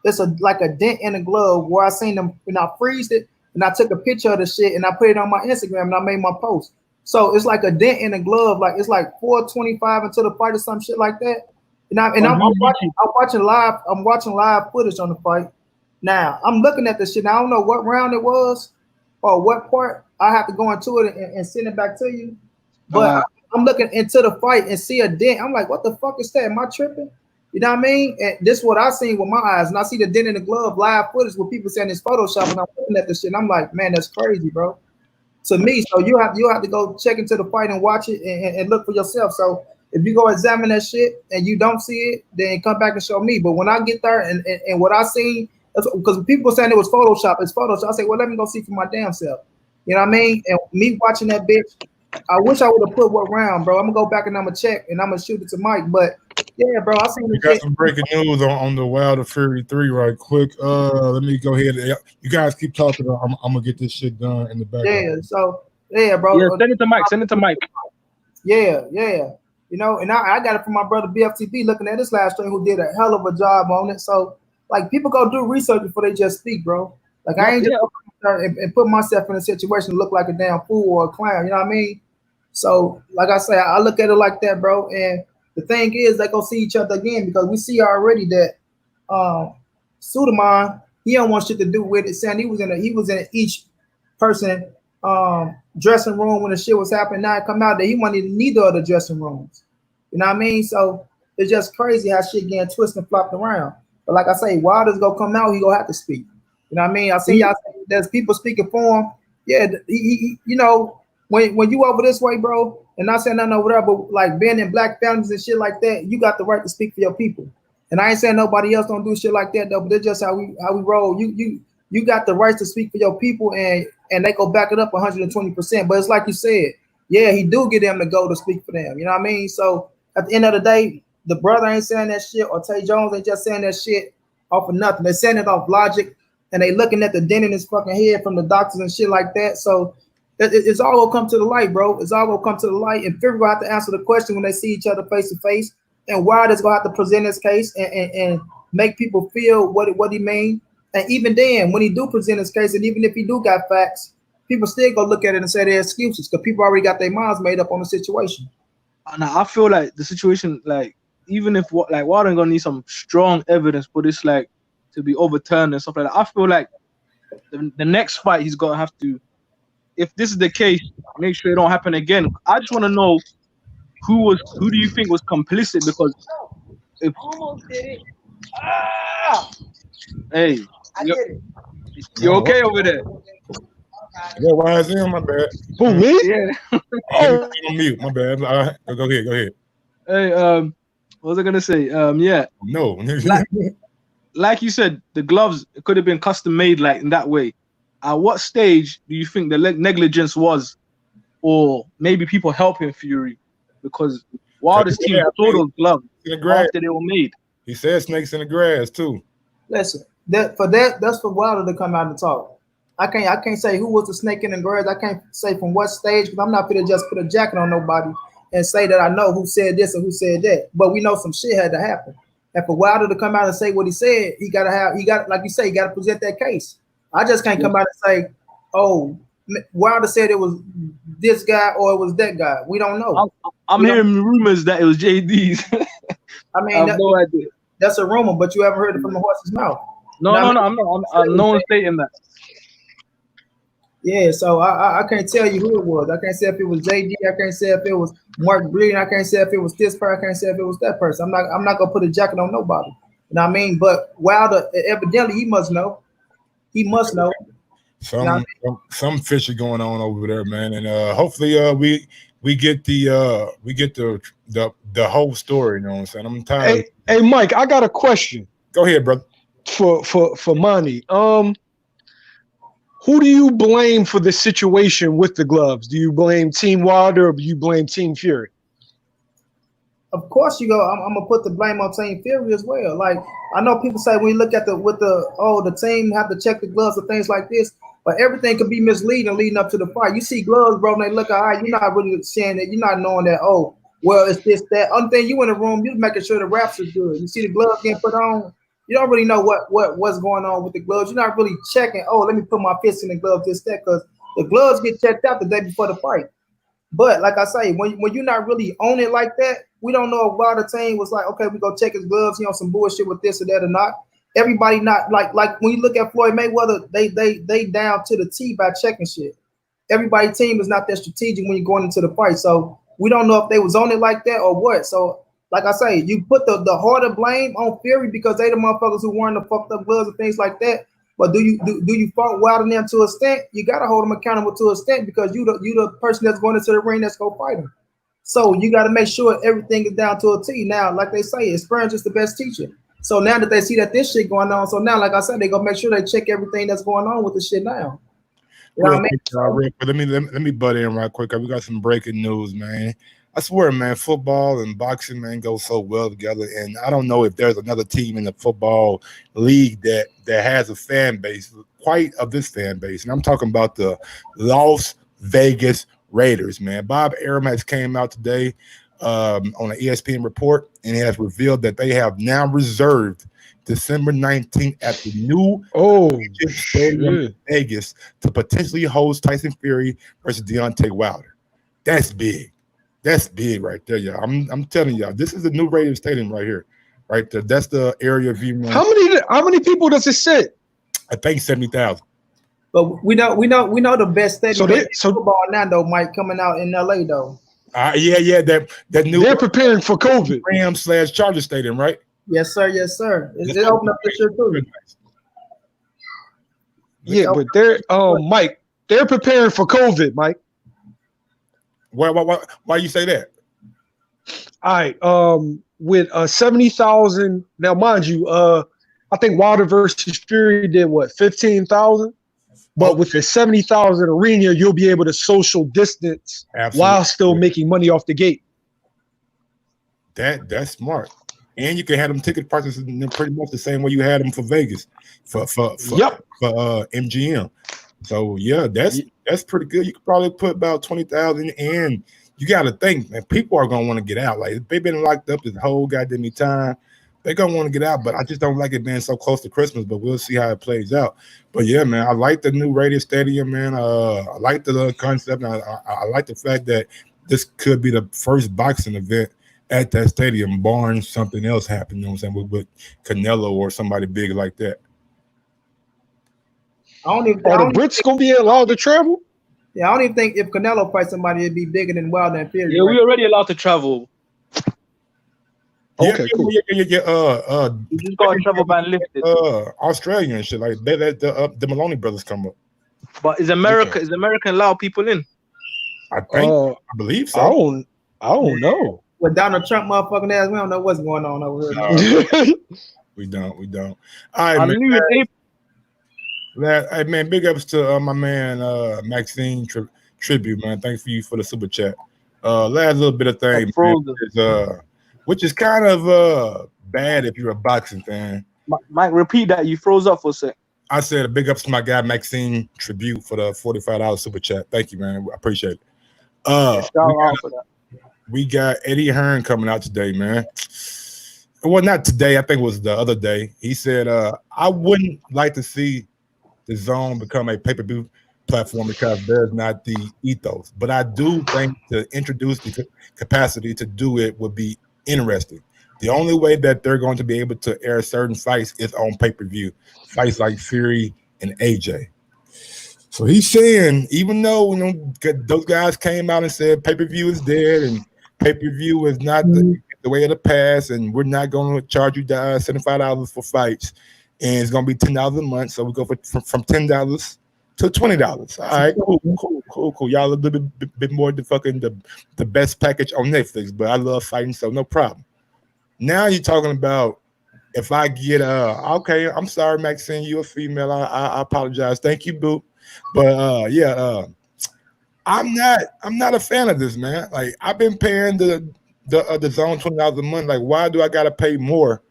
G: It's like a dent in the glove where I seen them when I freezed it. and I took a picture of the shit and I put it on my Instagram and I made my post. So it's like a dent in the glove, like it's like 4:25 into the fight or some shit like that. And I'm watching live footage on the fight. Now I'm looking at the shit. Now, I don't know what round it was or what part. I have to go into it and send it back to you. But I'm looking into the fight and see a dent. I'm like, what the fuck is that? Am I tripping? You know what I mean? And this is what I seen with my eyes. And I see the dent in the glove, live footage with people saying it's Photoshop. And I'm looking at this shit. And I'm like, man, that's crazy, bro. To me, so you have to go check into the fight and watch it and look for yourself. So if you go examine that shit and you don't see it, then come back and show me. But when I get there and what I seen, because people saying it was Photoshop, it's Photoshop. I say, well, let me go see for my damn self. You know what I mean? And me watching that bitch, I wish I would have put what round, bro. I'm gonna go back and I'm gonna check and I'm gonna shoot it to Mike. But yeah, bro, I seen.
A: We got some breaking news on the Wilder Fury 3 right quick. Let me go ahead. You guys keep talking. I'm gonna get this shit done in the background.
G: Yeah, so yeah, bro.
E: Yeah, send it to Mike. Send it to Mike.
G: Yeah. You know, and I got it from my brother BFTB looking at this last stream who did a hell of a job on it. So like people go do research before they just speak, bro. Like I ain't just and put myself in a situation to look like a damn fool or a clown. You know what I mean? So like I say, I look at it like that, bro. And the thing is, they go see each other again because we see already that Suleiman, he don't want shit to do with it. Saying he was in each person dressing room when the shit was happening. Now it come out that he wasn't in neither of the dressing rooms. You know what I mean? So it's just crazy how shit getting twisted and flopped around. But like I say, Wilder's gonna come out, he gonna have to speak. You know what I mean? I see y'all. There's people speaking for him. Yeah, he you know, when you over this way, bro, and not saying nothing over there, but like being in black families and shit like that, you got the right to speak for your people. And I ain't saying nobody else don't do shit like that though, but that's just how we roll. You got the right to speak for your people, and they go back it up 120%. But it's like you said, yeah, he do get them to go to speak for them. You know what I mean? So at the end of the day, the brother ain't saying that shit, or Tay Jones ain't just saying that shit off of nothing. They're saying it off logic, and they looking at the dent in his fucking head from the doctors and shit like that. So it's all gonna come to the light, bro. It's all gonna come to the light, and Fury gonna have to answer the question when they see each other face to face. And Wilder's gonna have to present his case and make people feel what he mean. And even then, when he do present his case, and even if he do got facts, people still go look at it and say their excuses because people already got their minds made up on the situation.
E: And I feel like the situation, like even if Wilder gonna need some strong evidence for this, like to be overturned and stuff like that. I feel like the next fight he's gonna have to, if this is the case, make sure it don't happen again. I just want to know who do you think was complicit, because if
G: Almost did it.
E: Hey, you okay over there?
A: Yeah, why is he on my bad?
F: Who, me?
E: Yeah.
A: Oh, on mute. My bad. All right, go ahead.
E: Hey, what was I gonna say? Yeah.
A: No.
E: Like you said, the gloves could have been custom made like in that way. At what stage do you think the negligence was, or maybe people helping Fury? Because Wilder's team saw those gloves after they were made.
A: He said snakes in the grass too.
G: Listen, that's for Wilder to come out and talk. I can't say who was the snake in the grass. I can't say from what stage, because I'm not gonna just put a jacket on nobody and say that I know who said this or who said that. But we know some shit had to happen. And for Wilder to come out and say what he said, he got like you say, he got to present that case. I just can't come out and say, oh, Wilder said it was this guy or it was that guy. We don't know.
E: I'm hearing rumors that it was JD's.
G: I mean,
E: I have no idea.
G: That's a rumor, but you haven't heard it from the horse's mouth.
E: No, I'm not. No one's stating that.
G: Yeah, so I can't tell you who it was. I can't say if it was JD. I can't say if it was Mark Breeden. I can't say if it was this person. I can't say if it was that person. I'm not gonna put a jacket on nobody. You know what I mean? But Wilder, evidently, he must know. He must know.
A: Some fishy going on over there, man. And hopefully we get the whole story. You know what I'm saying? I'm tired.
F: Hey, Mike, I got a question.
A: Go ahead, brother.
F: For Monty. Who do you blame for the situation with the gloves? Do you blame Team Wilder or do you blame Team Fury?
G: Of course you go. I'm gonna put the blame on Team Fury as well. Like I know people say when you look at the team have to check the gloves or things like this, but everything could be misleading leading up to the fight. You see gloves, bro, and they look all right. You're not really saying that. You're not knowing that. Oh, well, it's this that. Only thing you in the room, you're making sure the wraps are good. You see the gloves getting put on. You don't really know what's going on with the gloves. You're not really checking. Oh, let me put my fist in the glove, this that, because the gloves get checked out the day before the fight. But like I say, when you're not really on it like that, we don't know if Wilder team was like, okay, we go check his gloves, he on some bullshit with this or that or not. Everybody not like when you look at Floyd Mayweather, they down to the T by checking shit. Everybody team is not that strategic when you're going into the fight. So we don't know if they was on it like that or what. So like I say, you put the harder blame on Fury because they the motherfuckers who wearing the fucked up gloves and things like that. But do you fault Wilder them to a extent? You gotta hold them accountable to a extent because you the person that's going into the ring that's gonna fight him. So you got to make sure everything is down to a T. Now, like they say, experience is the best teacher. So now that they see that this shit going on, so now, like I said, they gonna make sure they check everything that's going on with the shit now. You know what I mean?
A: Rick, but let me butt in right quick. We got some breaking news, man. I swear, man, football and boxing, man, go so well together. And I don't know if there's another team in the football league that has a fan base quite of this fan base. And I'm talking about the Las Vegas Raiders, man. Bob Arum has came out today on an ESPN report, and he has revealed that they have now reserved December 19th at the new Stadium in Vegas to potentially host Tyson Fury versus Deontay Wilder. That's big. That's big right there, y'all. I'm telling y'all, this is the new Raiders Stadium right here, right there. That's the area view. Man.
F: How many people does it sit?
A: I think 70,000.
G: But we know the best stadium
F: So
G: football now though, Mike, coming out in LA though.
A: Yeah, that new.
F: They're preparing for COVID.
A: Rams/Charger Stadium, right?
G: Yes, sir. Yes, sir. It opened up this year too.
F: Yeah, but they're Mike, they're preparing for COVID, Mike.
A: Why you say that?
F: All right. With 70,000. Now, mind you, I think Wilder versus Fury did what, 15,000? But with the 70,000 arena, you'll be able to social distance while still making money off the gate.
A: That's smart. And you can have them ticket prices pretty much the same way you had them for Vegas for MGM. So yeah, that's pretty good. You could probably put about 20,000, and you got to think, man, people are gonna want to get out. Like they've been locked up this whole goddamn time. They're gonna want to get out, but I just don't like it being so close to Christmas. But we'll see how it plays out. But yeah, man, I like the new Raiders Stadium, man. I like the concept. I like the fact that this could be the first boxing event at that stadium, barring something else happen. You know what I'm saying, with Canelo or somebody big like that.
F: Are the Brits gonna be allowed to travel?
G: Yeah, I don't even think if Canelo fights somebody, it'd be bigger than Wilder and Fury.
E: Yeah, we already allowed to travel.
F: Okay, cool.
E: You just got a travel ban lifted.
A: Australia and shit, like they let the Maloney brothers come up.
E: But is America allow people in?
A: I believe so.
F: I don't know.
G: With Donald Trump motherfucking ass, we don't know what's going on over here.
A: We don't. All right, man. Hey man, big ups to my man Maxine Tribute, man. Thanks for you for the super chat. Last little bit of thing, which is kind of bad if you're a boxing fan.
E: Mike, repeat that. You froze up for a sec.
A: I said a big ups to my guy Maxine Tribute for the $45 super chat. Thank you, man. I appreciate it. We got Eddie Hearn coming out today, man. Well, not today. I think it was the other day. He said, I wouldn't like to see the DAZN become a pay-per-view platform because there's not the ethos. But I do think to introduce the capacity to do it would be interesting. The only way that they're going to be able to air certain fights is on pay-per-view. Fights like Fury and AJ. So he's saying, even though those guys came out and said pay-per-view is dead and pay-per-view is not the way of the past, and we're not going to charge you guys $75 for fights, and it's going to be $10 a month. So we go from $10 to $20. All right, cool. Y'all a little bit more the best package on Netflix, but I love fighting, so no problem. Now you're talking about if I get okay, I'm sorry, Maxine, you're a female. I apologize. Thank you, boo. But I'm not a fan of this, man. Like I've been paying the DAZN $20 a month. Like, why do I gotta pay more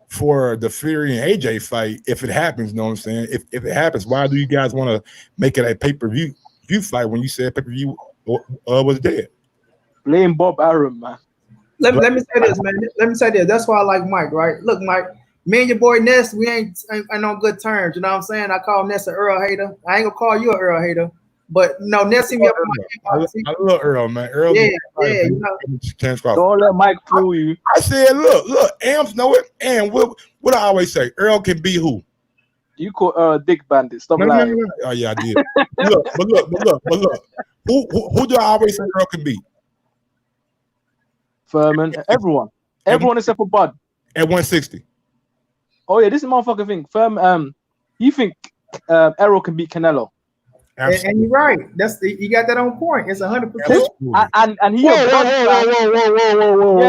A: for the Fury and AJ fight if it happens? You know what I'm saying? If it happens, why do you guys want to make it a pay-per-view fight when you said pay-per-view was dead?
E: Blame Bob Arum, man.
G: Let me say this, man. Let me say this. That's why I like Mike, right? Look, Mike, Me and your boy Ness, we ain't on good terms. You know what I'm saying? I call Ness an Earl hater. I ain't gonna call you an Earl hater, but no, Ness hit me up.
A: I love Earl, man. Earl,
G: yeah. You know,
E: Don't let Mike fool you.
A: I said, look, Amps know it, and what I always say, Earl can be who?
E: You call Dick Bandit. Stop
A: No.
E: lying.
A: Oh yeah, I did. but look. Who do I always say Earl can be?
E: Furman, everyone except for Bud
A: at 160.
E: Oh yeah, this is motherfucking thing. You think Errol can beat Canelo?
G: And you're right. You got that on point. It's 100%.
E: And he
F: whoa.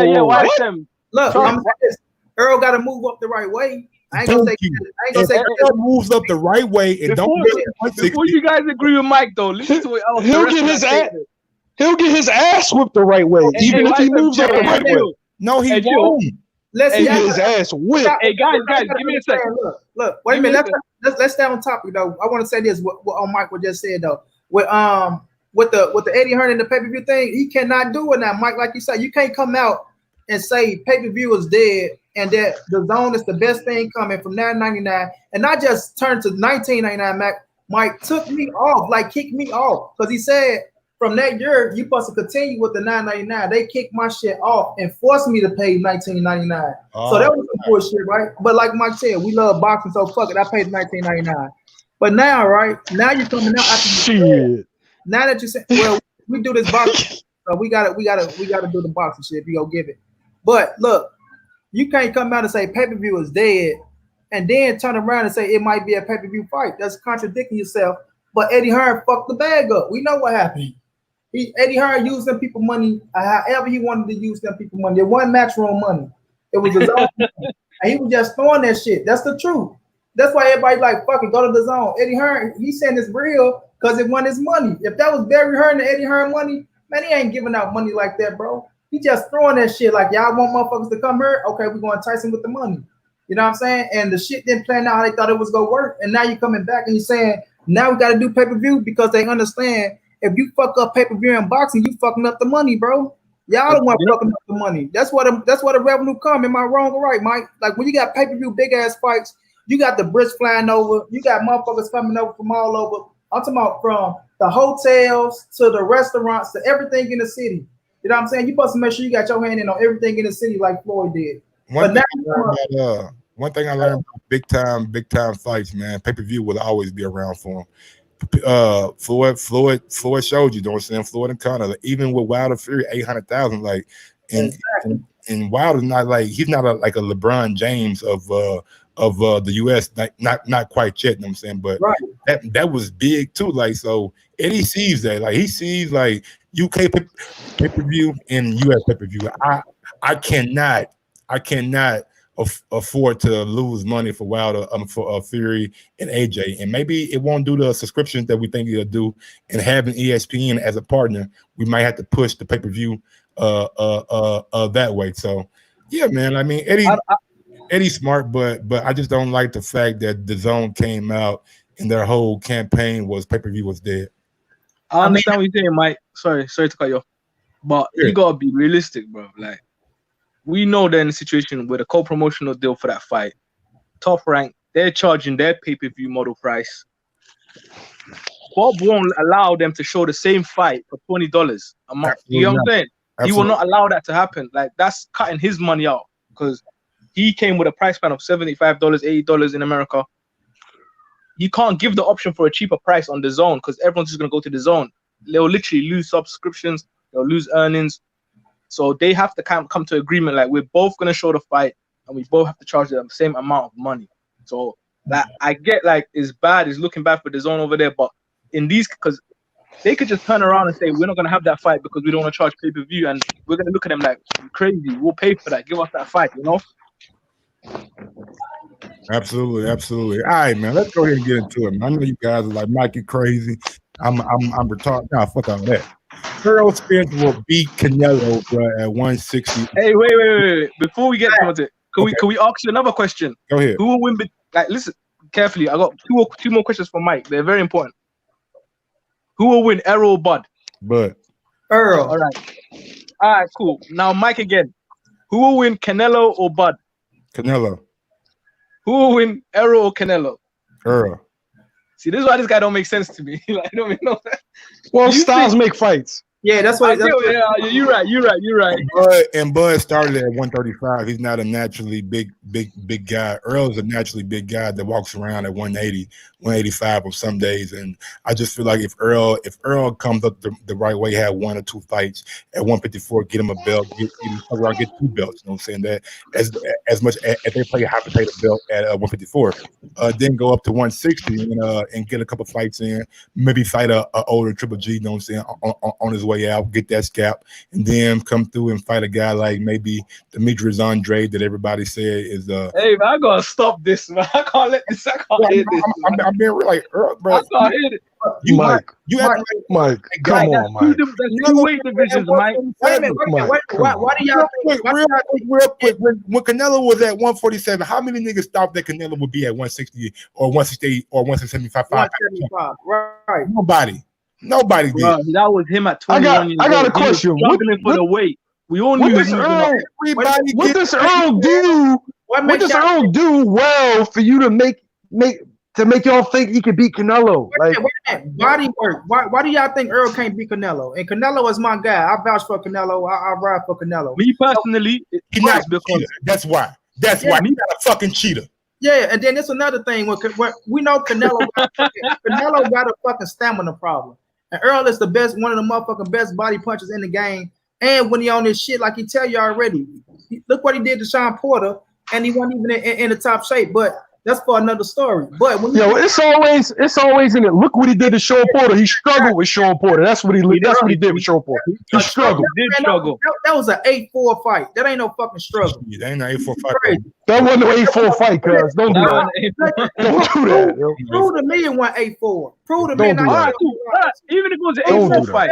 E: Yeah. Why them?
G: Look, I'm saying this. Earl got to move up the right way. I ain't gonna say
A: Earl moves up the right way and
E: before you guys agree with Mike though, listen to what else.
F: He'll get his ass whipped the right way, even if he moves up the right way.
A: No, he won't.
G: Let's
F: get his ass whipped.
E: Hey guys, give me a second.
G: Look, wait a minute. Let's stay on topic though. I want to say this. What Michael just said though. With the Eddie Hearn and the pay-per-view thing, he cannot do it now, Mike. Like you said, you can't come out and say pay-per-view is dead and that the zone is the best thing coming from $9.99 and not just turn to $19.99. Mike took me off, like kicked me off, because he said from that year you supposed to continue with the $9.99. They kicked my shit off and forced me to pay $19.99. So that was some bullshit, right? But like Mike said, we love boxing, so fuck it. I paid $19.99. But now, right now you're coming out after shit. Now that you said, well, we do this boxing, so we gotta do the boxing shit if you go give it. But look, you can't come out and say pay-per-view is dead and then turn around and say it might be a pay-per-view fight. That's contradicting yourself. But Eddie Hearn fucked the bag up. We know what happened. Eddie Hearn used them people money however he wanted to use them people money. It wasn't matchroom money. It was his own money. And he was just throwing that shit. That's the truth. That's why everybody like, fucking go to the zone. Eddie Hearn, he saying it's real because it won his money. If that was Barry Hearn and Eddie Hearn money, man, he ain't giving out money like that, bro. He just throwing that shit like, y'all want motherfuckers to come here? Okay, we're going to entice him with the money. You know what I'm saying? And the shit didn't plan out how they thought it was going to work. And now you're coming back and you're saying, now we got to do pay-per-view because they understand if you fuck up pay-per-view and boxing, you fucking up the money, bro. Y'all don't want fucking up the money. That's where the revenue come. Am I wrong or right, Mike? Like when you got pay-per-view big-ass fights, you got the Brits flying over. You got motherfuckers coming over from all over. I'm talking about from the hotels to the restaurants to everything in the city. You know what I'm saying? You supposed to make sure you got your hand in on everything in the city like Floyd did. One
A: thing I learned about big time fights, man. Pay-per-view will always be around for him. Floyd showed you, don't saying Floyd and Conor, even with Wilder Fury, 800,000, like, and Wilder's not like he's not like a LeBron James of the US, not quite yet, you know what I'm saying, but that was big too. Like, so Eddie sees that, like he sees like UK pay-per-view and US pay-per-view. I cannot afford to lose money for Wilder, for Fury and AJ, and maybe it won't do the subscriptions that we think it'll do. And having ESPN as a partner, we might have to push the pay-per-view that way. So yeah, man. I mean, Eddie's smart, but I just don't like the fact that the zone came out and their whole campaign was pay-per-view was dead.
E: I understand what you're saying, Mike. Sorry to cut you off, but you gotta be realistic, bro. Like, we know they're in a situation with a co-promotional deal for that fight. Top Rank, they're charging their pay-per-view model price. Bob won't allow them to show the same fight for $20 a month. You know what I'm saying? Absolutely. He will not allow that to happen. Like, that's cutting his money out because he came with a price plan of $75, $80 in America. You can't give the option for a cheaper price on the zone because everyone's just going to go to the zone. They'll literally lose subscriptions. They'll lose earnings. So they have to come to agreement. Like, we're both going to show the fight and we both have to charge them the same amount of money. So like, I get like it's bad. It's looking bad for the zone over there. But in these, because they could just turn around and say, we're not going to have that fight because we don't want to charge pay-per-view. And we're going to look at them like, crazy. We'll pay for that. Give us that fight, you know?
A: Absolutely. All right, man. Let's go ahead and get into it. I know you guys are like, Mike, you crazy. I'm retarded. Nah, fuck all that. Errol Spence will beat Canelo, bro, at 160.
E: Hey, wait. Before we get to it, can we ask you another question?
A: Go ahead.
E: Who will win? Like, listen carefully. I got two more questions for Mike. They're very important. Who will win, Errol or Bud?
A: Bud.
G: Earl.
E: All right, cool. Now, Mike again. Who will win, Canelo or Bud?
A: Canelo.
E: Who will win, Errol or Canelo?
A: Earl.
E: See, this is why this guy don't make sense to me. Like, I don't even know.
H: Well,
E: You
H: styles
E: think-
H: make fights.
G: Yeah, that's what.
E: Yeah, you're right.
A: Bud started at 135. He's not a naturally big guy. Earl's a naturally big guy that walks around at 180, 185 on some days. And I just feel like if Earl comes up the right way, have 1 or 2 fights at 154, get him a belt, get 2 belts. You know what I'm saying? That as much as they play a high potato belt at 154, then go up to 160 and get a couple fights in. Maybe fight a older Triple G. You know what I'm saying? On his way out, get that scalp, and then come through and fight a guy like maybe Demetrius Andre that everybody said is
E: Hey man, I gotta stop this, man. I can't let this. I can't hear this.
A: I'm being real, like Earl, bro.
E: I can't hear it.
H: Mike, come on, Mike.
E: There's 2 weight divisions, Mike.
G: Wait a minute. Why do y'all think?
A: Real quick, when Canelo was at 147, how many niggas thought that Canelo would be at 160 or 168 or 175?
G: 175. Right.
A: Nobody did.
E: Bro, that was him at 21 years old.
H: I got a question.
E: What for the weight? We all knew
H: What does Earl do? What does Earl do well for you to make y'all think he could beat Canelo?
G: Wait a minute. Body work. Why do y'all think Earl can't beat Canelo? And Canelo is my guy. I vouch for Canelo. I ride for Canelo.
E: Me personally,
A: He's not a cheater. That's why. He's not a fucking cheater.
G: Yeah, and then there's another thing. When we know Canelo got a fucking stamina problem. And Earl is one of the motherfucking best body punchers in the game. And when he on this shit, like he tell you already, look what he did to Sean Porter, and he wasn't even in the top shape. But that's for another story. But when
H: it's always in it. Look what he did to Sean Porter. He struggled with Sean Porter. That's what he did with Sean Porter. He struggled.
G: That was an 8-4 fight. That ain't no fucking struggle.
A: Yeah, that ain't no 8-4 fight.
H: That wasn't an 8-4 fight, cuz. Don't do that. Don't do that. Yo.
G: Prove to me it went 8-4. Prove to me.
H: Don't do that.
E: Even if it was an
H: Don't do
E: 8-4 fight.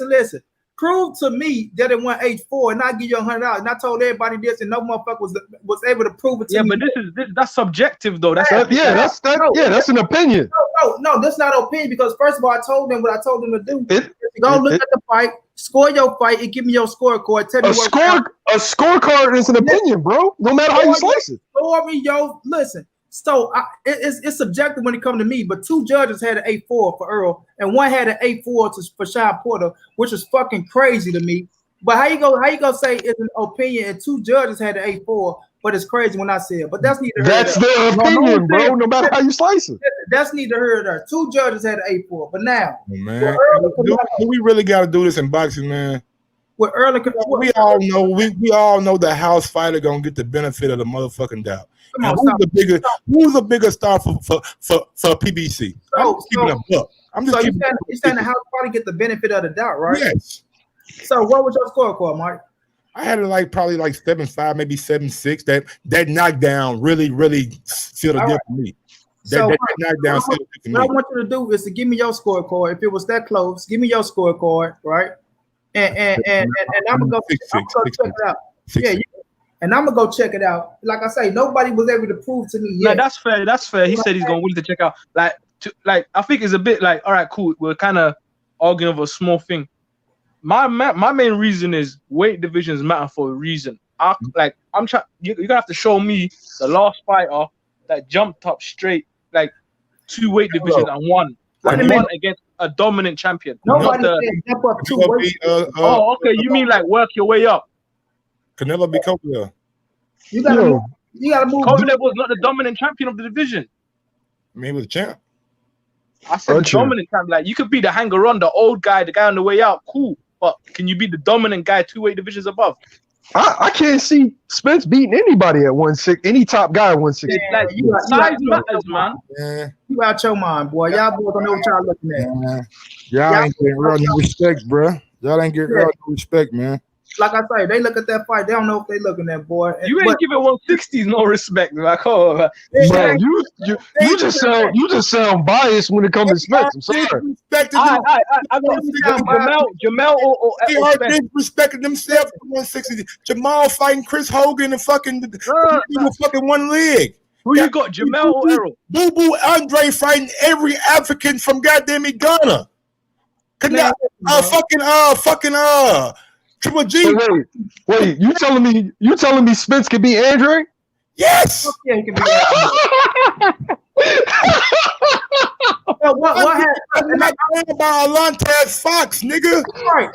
G: Listen. Prove to me that it went 8-4, and I give you $100. And I told everybody this, and no motherfucker was able to prove it to me.
E: Yeah, but that's subjective though. That's
H: an opinion.
G: No, that's not opinion, because first of all, I told them what I told them to do. Go look at the fight, score your fight, and give me your scorecard. Tell me
H: a scorecard is an opinion, bro. No matter how you slice it.
G: Listen. So it's subjective when it comes to me, but 2 judges had an 8-4 for Earl, and 1 had an 8-4 for Sean Porter, which is fucking crazy to me. But how you gonna say it's an opinion and 2 judges had an 8-4, but it's crazy when I say it. But that's neither.
H: That's their opinion, bro. No matter how you slice it.
G: That's neither here nor there. 2 judges had an 8-4, but now,
A: man, do we really got to do this in boxing, man?
G: With Earl,
A: we all know the house fighter gonna get the benefit of the motherfucking doubt. Who's the bigger star for PBC? I'm just keeping
G: you saying the house fighter get the benefit of the doubt, right?
A: Yes.
G: So what was your scorecard, Mike?
A: I had it probably 7-5, maybe 7-6. That knockdown really sealed the deal for me. That knockdown sealed the deal for me.
G: What I want you to do is to give me your scorecard. If it was that close, give me your scorecard, right? And I'm gonna go check it out. Yeah. And I'm gonna go check it out. Like I say, nobody was able to prove to me yet.
E: No, that's fair. He said he's gonna willing to check out. I think it's a bit like, all right, cool. We're kind of arguing over a small thing. My main reason is weight divisions matter for a reason. I'm trying. You're gonna have to show me the last fighter that jumped up straight 2 weight divisions and won. Won against a dominant champion.
G: Nobody said jump up 2 weight.
E: Okay. You mean work your way up?
A: Canelo beat Kovalev.
G: You gotta move.
E: Kovalev was not the dominant champion of the division.
A: I mean, he was a champ.
E: I said dominant champ. You could be the hanger-on, the old guy, the guy on the way out. Cool. But can you be the dominant guy 2 weight divisions above?
H: I can't see Spence beating anybody at 160. Any top guy at 160.
E: Size matters, man.
A: Yeah.
G: You out your mind, boy. Y'all boys don't know what y'all looking at.
A: Y'all ain't getting real no respect, bro. Y'all ain't getting real no respect, man.
G: Like I say, they look at that fight. They don't know if they looking at, boy.
E: You ain't giving 160s no respect, man. Bro,
H: you just sound biased when it comes to Spence. I'm sorry.
E: I'm gonna Jamel or
A: they are disrespecting themselves for 160. Jamal fighting Chris Hogan and fucking one leg.
E: Who you got, Jamel or Errol?
A: Boo Boo Andre fighting every African from goddamn Ghana. Triple G.
H: Wait, you telling me Spence could beat Andre?
A: Yes.
G: Yeah, he can be that. So what happened?
A: I'm not talking about Alontae Fox, nigga.
G: Right.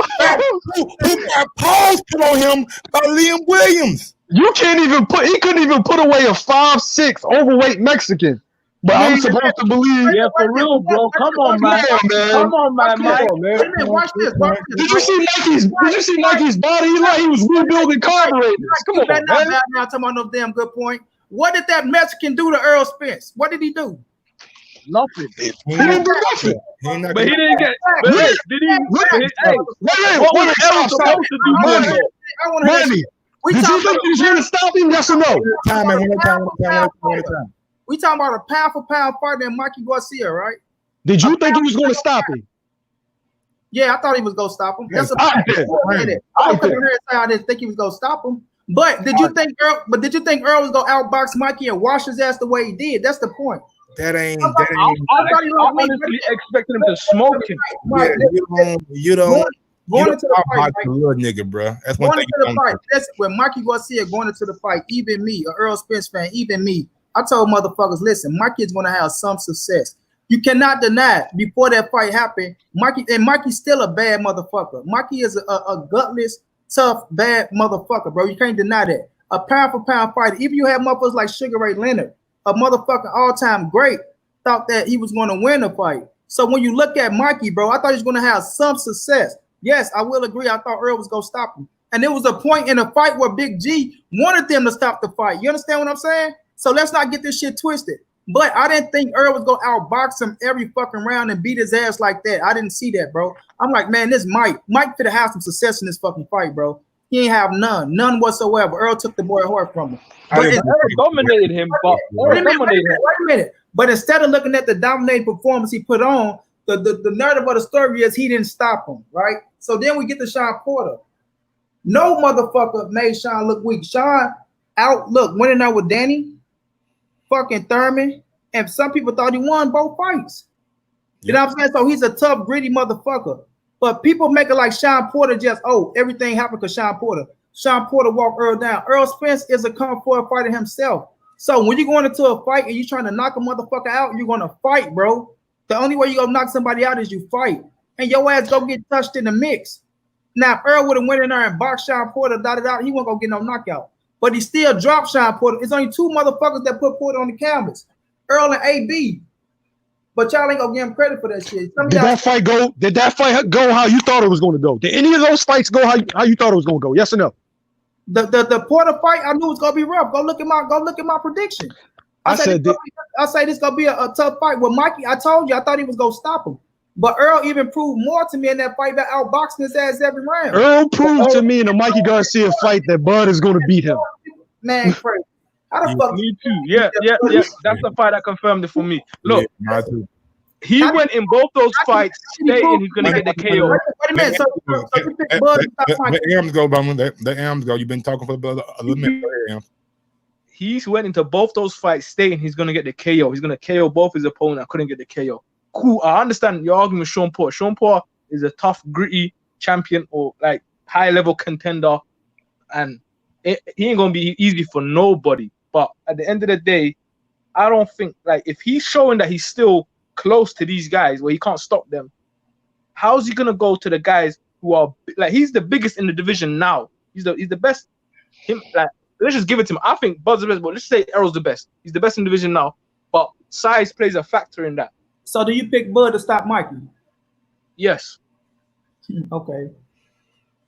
A: Who got paws put on him by Liam Williams?
H: You can't even put. He couldn't even put away a 5'6" overweight Mexican. But I'm supposed to believe.
E: Yeah, for real, bro. Come on, man. Come on, man, Mike.
G: Wait a minute, watch this.
H: Did you see Nike's body? He like he was rebuilding carburetors. Come on, man.
G: Now talking about no damn good point. What did that Mexican do to Earl Spence? What did he do?
E: Nothing.
H: He didn't do nothing.
E: But he didn't get. But did he? Hey, what was Errol supposed to do?
G: I want to hear
H: Manny, did you think he was going to stop him? Yes or no?
G: We talking about a pound for pound fighter than Mikey Garcia, right?
H: Did you think he was going to stop him?
G: Yeah, I thought he was going to stop him. That's
H: I
G: didn't think he was going to stop him. But did you think Earl? But did you think Earl was going to outbox Mikey and wash his ass the way he did? That's the point.
A: That ain't.
E: I honestly expected him to smoke him.
A: You don't.
G: Going into the fight,
A: little nigga, bro. That's one thing.
G: Going into the fight. That's when Mikey Garcia going into the fight. Even me, an Earl Spence fan, even me. I told motherfuckers, listen, Mikey is going to have some success. You cannot deny it. Before that fight happened, Mikey's still a bad motherfucker. Mikey is a gutless, tough, bad motherfucker, bro. You can't deny that. A pound for pound fighter. Even you have motherfuckers like Sugar Ray Leonard, a motherfucking all-time great, thought that he was going to win the fight. So when you look at Mikey, bro, I thought he was going to have some success. Yes, I will agree. I thought Earl was going to stop him. And there was a point in the fight where Big G wanted them to stop the fight. You understand what I'm saying? So let's not get this shit twisted. But I didn't think Earl was going to outbox him every fucking round and beat his ass like that. I didn't see that, bro. I'm like, man, this Mike could have some success in this fucking fight, bro. He ain't have none whatsoever. Earl took the boy hard from him.
E: But Earl dominated him. But
G: wait a minute. But instead of looking at the dominating performance he put on, the narrative of the story is he didn't stop him, right? So then we get to Sean Porter. No motherfucker made Sean look weak. Sean winning out with Danny, fucking Thurman, and some people thought he won both fights. You know what I'm saying? So he's a tough, gritty motherfucker. But people make it like Sean Porter just, everything happened because Sean Porter. Sean Porter walked Earl down. Earl Spence is a Kung Fu fighter himself. So when you're going into a fight and you're trying to knock a motherfucker out, you're going to fight, bro. The only way you're going to knock somebody out is you fight. And your ass go get touched in the mix. Now, if Earl would have went in there and boxed Sean Porter, he wasn't going to get no knockout. But he still dropped Sean Porter. It's only two motherfuckers that put Porter on the canvas. Earl and AB. But y'all ain't gonna give him credit for that shit.
H: Did that fight go how you thought it was going to go? Did any of those fights go how you thought it was going to go? Yes or no?
G: The Porter fight, I knew it was gonna be rough. Go look at my prediction. I say this gonna be a tough fight. With Mikey, I told you I thought he was gonna stop him. But Earl even proved more to me in that fight that outboxing his ass every round.
H: Earl proved to me in the Mikey Garcia fight that Bud is going to beat him.
G: Man, crazy. How the fuck?
E: Me too. Yeah. That's the fight that confirmed it for me. Look, he went in both those fights stating he's gonna get the KO.
G: Wait a minute. So you pick Bud to stop Mikey.
A: The arms go, Bummer. The arms go. You've been talking for a little minute.
E: He went into both those fights stating he's gonna get the KO. He's gonna KO both his opponents. I couldn't get the KO. Cool. I understand your argument with Sean Porter. Sean Porter is a tough, gritty champion or like high level contender, and he ain't gonna be easy for nobody. But at the end of the day, I don't think like if he's showing that he's still close to these guys where he can't stop them, how's he gonna go to the guys who are like he's the biggest in the division now? He's the best. Let's just give it to him. I think Bud's the best, but let's say Errol's the best. He's the best in the division now, but size plays a factor in that.
G: So do you pick Bud to stop Mikey?
E: Yes.
G: Okay.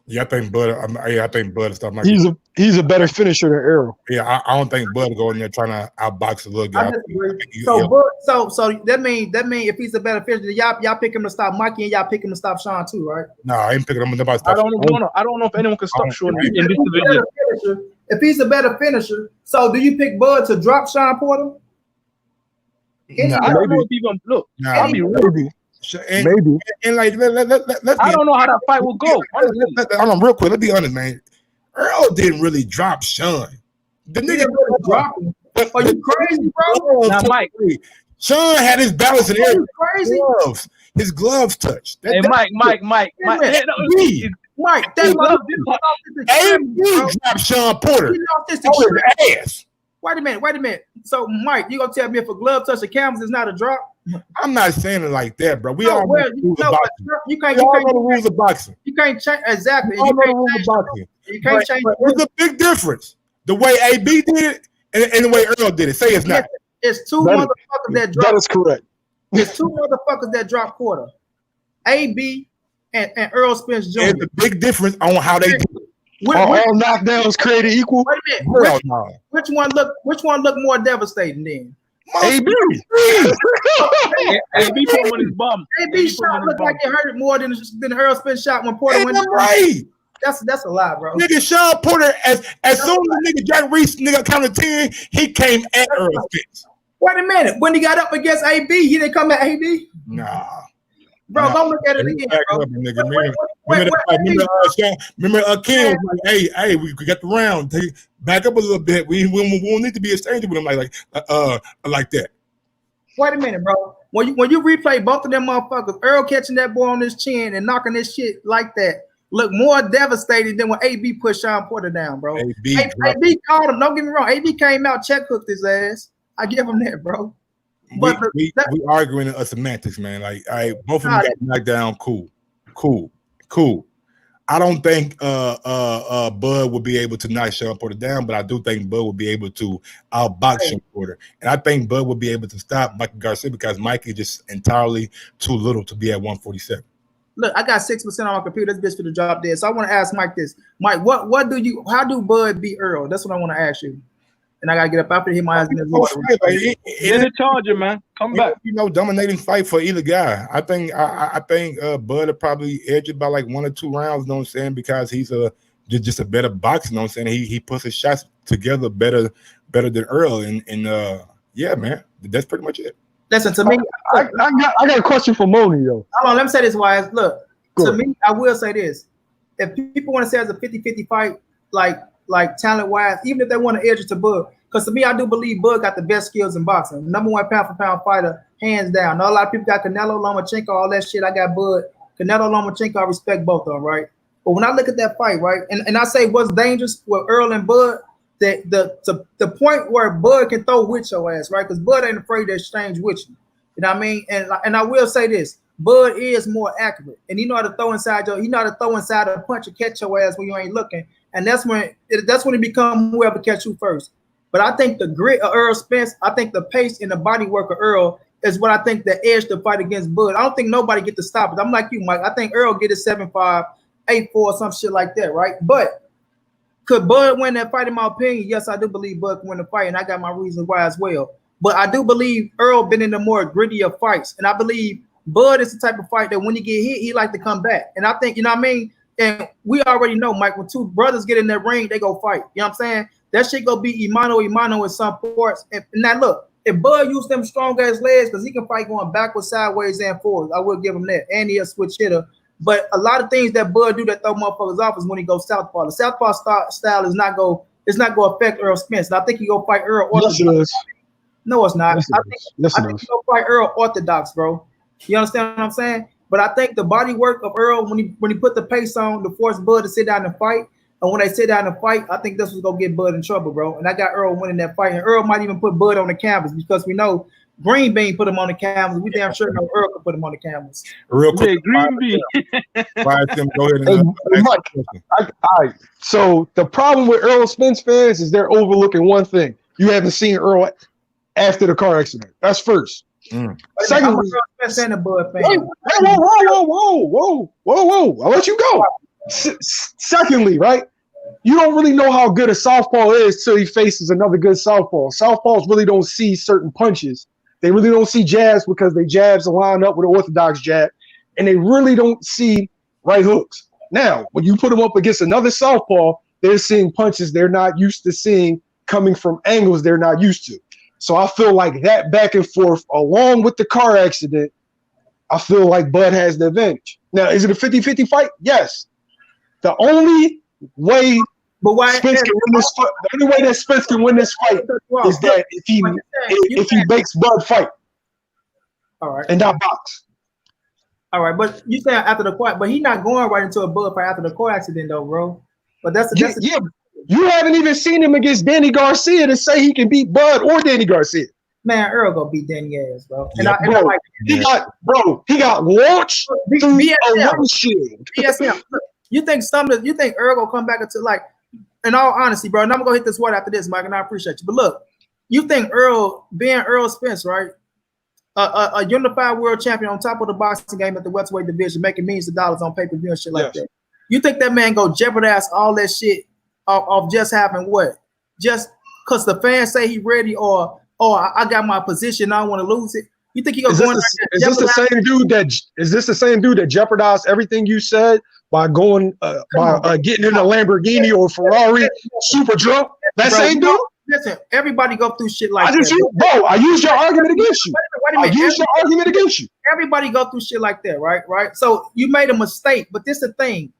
A: Yeah, I think Bud stop Mikey.
H: He's a better finisher than Errol.
A: Yeah, I don't think Bud going there trying to outbox a little guy.
G: I disagree. So that mean if he's a better finisher, y'all pick him to stop Mikey and y'all pick him to stop Sean too, right?
A: No, I ain't picking him. Nobody stop.
E: I don't know if anyone can stop Sean in this division.
G: If he's a better finisher, so do you pick Bud to drop Sean Porter?
E: I don't know if he gonna look. I'll be real.
H: Maybe.
A: And like,
E: I don't know how that fight will go.
A: Hold on, real quick. Let's be honest, man. Earl didn't really drop Sean. The nigga really dropped him. Are you crazy, bro?
E: Now, Mike.
A: Sean had his balance in everything.
G: Crazy.
A: His gloves touched.
E: Hey, Mike.
G: Mike, that
A: AB dropped Sean Porter. He lost his ass.
G: Wait a minute. So, Mike, you gonna tell me if a glove touch the canvas is not a drop?
A: I'm not saying it like that, bro. We
G: No,
A: all know
G: well,
A: the rules of
G: no,
A: boxing.
G: you can't.
A: We all know the rules of boxing.
G: You can't change exactly.
A: We all
G: You
A: know the
G: can't
A: rules of
G: change.
A: boxing.
G: You can't change.
A: There's a big difference. The way AB did it and the way Earl did it. Say it's not.
G: It's two
H: That is-
G: motherfuckers that drop.
H: That is correct.
G: It's two motherfuckers that drop quarter. AB and Earl Spence Jr.
A: There's a big difference on how they do it.
G: Which,
H: Are all knockdowns created equal?
G: wait a minute.
A: Hell no.
G: Which one look more devastating then?
H: AB.
E: AB put him on his bum.
G: AB shot looked like it hurt more than Earl Spence shot when Porter
A: Ain't
G: went.
A: that right?
G: That's a lie, bro.
A: Nigga, Sean Porter, as soon as the nigga Jack Reese nigga counted 10, he came at Earl Spence.
G: Wait a minute. When he got up against AB, he didn't come at AB.
A: Nah.
G: Bro,
A: Nah.
G: go look at it again, bro.
A: Remember, King was like, hey, we got the round. Back up a little bit. We won't need to be exchanging with him like that.
G: Wait a minute, bro. When you replay both of them motherfuckers, Earl catching that boy on his chin and knocking this shit like that, look more devastating than when AB pushed Sean Porter down, bro. AB called him. Don't get me wrong. AB came out, check hooked his ass. I give him that, bro. But
A: we arguing semantics, man. Like, both of them got knocked down. Cool. I don't think Bud would be able to knock Sean Porter down, but I do think Bud would be able to outbox Sean Porter. And I think Bud would be able to stop Mikey Garcia because Mikey is just entirely too little to be at 147.
G: Look, I got 6% on my computer. This bitch for the drop dead. So I want to ask Mike this. Mike, how do Bud beat Earl? That's what I want to ask you. And I gotta get up after him. My ass in his water.
E: Get a charger, man. Come back.
A: Dominating fight for either guy. I think Bud will probably edge it by like 1 or 2 rounds. You know what I'm saying? Because he's just a better boxer. You know what I'm saying? He puts his shots together better than Earl. And yeah, man, that's pretty much it.
G: Listen to me.
H: I got a question for Moni though.
G: Hold on, let me say this, Wise. Look, to me, I will say this. If people want to say it's a 50-50 fight, like talent-wise, even if they want to edge it to Bud, because to me, I do believe Bud got the best skills in boxing. #1 pound-for-pound fighter, hands down. Now, a lot of people got Canelo, Lomachenko, all that shit. I got Bud. Canelo, Lomachenko, I respect both of them, right? But when I look at that fight, right, and I say what's dangerous with Earl and Bud, that the point where Bud can throw with your ass, right? Because Bud ain't afraid to exchange with you. You know what I mean? And I will say this. Bud is more accurate, and he know how to throw inside a punch and catch your ass when you ain't looking. And that's when it become whoever catch you first. But I think the grit of Earl Spence, I think the pace and the body work of Earl is what I think the edge to fight against Bud. I don't think nobody get to stop it. I'm like you, Mike. I think Earl get it 7-5, 8-4, some shit like that, right? But could Bud win that fight in my opinion? Yes, I do believe Bud can win the fight, and I got my reasons why as well. But I do believe Earl been in the more grittier fights, and I believe Bud is the type of fight that when he get hit, he like to come back. And I think, you know what I mean? And we already know, Mike, when two brothers get in that ring, they go fight. You know what I'm saying? That shit go be Imano in some parts. And now look, if Bud use them strong ass legs, because he can fight going backwards, sideways, and forwards, I will give him that. And he a switch hitter. But a lot of things that Bud do that throw motherfuckers off is when he goes southpaw. The southpaw style is not go affect Earl Spence. And I think he go fight Earl orthodox. Yes, it is. No, it's not. I think he go fight Earl orthodox, bro. You understand what I'm saying? But I think the body work of Earl, when he put the pace on to force Bud to sit down and fight, and when they sit down and fight, I think this was gonna get Bud in trouble, bro. And I got Earl winning that fight. And Earl might even put Bud on the canvas because we know Green Bean put him on the canvas. We damn sure know Earl could put him on the canvas.
A: Real quick,
E: Green Bean.
A: Go ahead and
H: all right. So the problem with Earl Spence fans is they're overlooking one thing. You haven't seen Earl after the car accident. That's first. Secondly, whoa. I'll let you go. Secondly, right? You don't really know how good a southpaw is till he faces another good southpaw. Southpaws really don't see certain punches. They really don't see jabs because they jabs line up with an orthodox jab, and they really don't see right hooks. Now, when you put them up against another southpaw, they're seeing punches they're not used to seeing coming from angles they're not used to. So I feel like that back and forth, along with the car accident, I feel like Bud has the advantage. Now, is it a 50-50 fight? Yes. The only way Spence can win this fight, the only way that Spence can win this fight is that if he makes Bud fight.
G: All right.
H: And not box.
G: All right, but you say after the fight, but he's not going right into a Bud fight after the car accident though, bro. But that's
H: You haven't even seen him against Danny Garcia to say he can beat Bud or Danny Garcia.
G: Man, Earl gonna beat Danny ass, bro. And,
A: Yep.
G: I like
H: He got launched through a windshield.
G: BSM. Look, you think Earl gonna come back into like, in all honesty, bro, and I'm gonna go hit this word after this, Mike, and I appreciate you. But look, you think being Earl Spence, right? A unified world champion on top of the boxing game at the welterweight division, making millions of dollars on pay-per-view and shit like that. You think that man go jeopardize all that shit of just having what? Just because the fans say he ready or I got my position, I don't want to lose it. You think he gonna go in there? Is this
H: the same dude that jeopardized everything you said by going getting in a Lamborghini or Ferrari super drunk? That same dude?
G: Listen, everybody go through shit like that.
H: I used your argument against you.
G: Wait a minute.
H: I used your argument against you.
G: Everybody go through shit like that, right? Right. So you made a mistake, but this is the thing.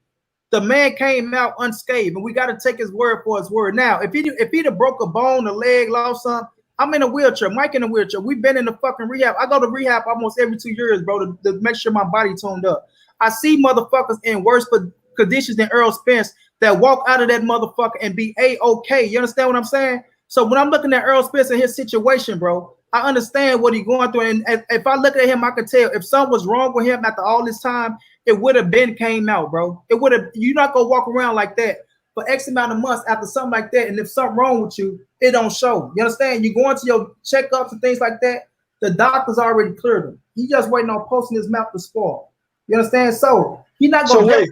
G: The man came out unscathed, and we got to take his word for his word. Now, if he'd have broke a bone, a leg, lost something, I'm in a wheelchair. Mike in a wheelchair. We've been in the fucking rehab. I go to rehab almost every 2 years, bro, to make sure my body tuned up. I see motherfuckers in worse conditions than Earl Spence that walk out of that motherfucker and be A-okay. You understand what I'm saying? So when I'm looking at Earl Spence and his situation, bro, I understand what he's going through. And if I look at him, I could tell if something was wrong with him after all this time, it would have been came out, bro. It would have. You're not gonna walk around like that for X amount of months after something like that. And if something wrong with you, it don't show. You understand? You go into your checkups and things like that. The doctors already cleared him. He just waiting on posting his mouth to spoil. You understand? So he's not gonna.
H: Wait.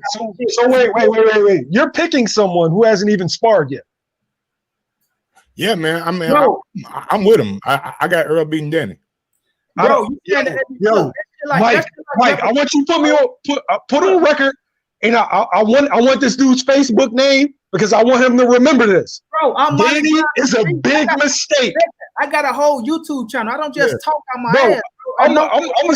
H: You're picking someone who hasn't even sparred yet.
A: Yeah, man. I mean, I'm with him. I got Earl beating Danny.
G: Bro,
H: Mike, I want you to put me on put on record, and I want this dude's Facebook name because I want him to remember this.
G: Bro,
H: Danny is a big mistake.
G: I got a whole YouTube channel. I don't just talk on my ass.
H: I'm gonna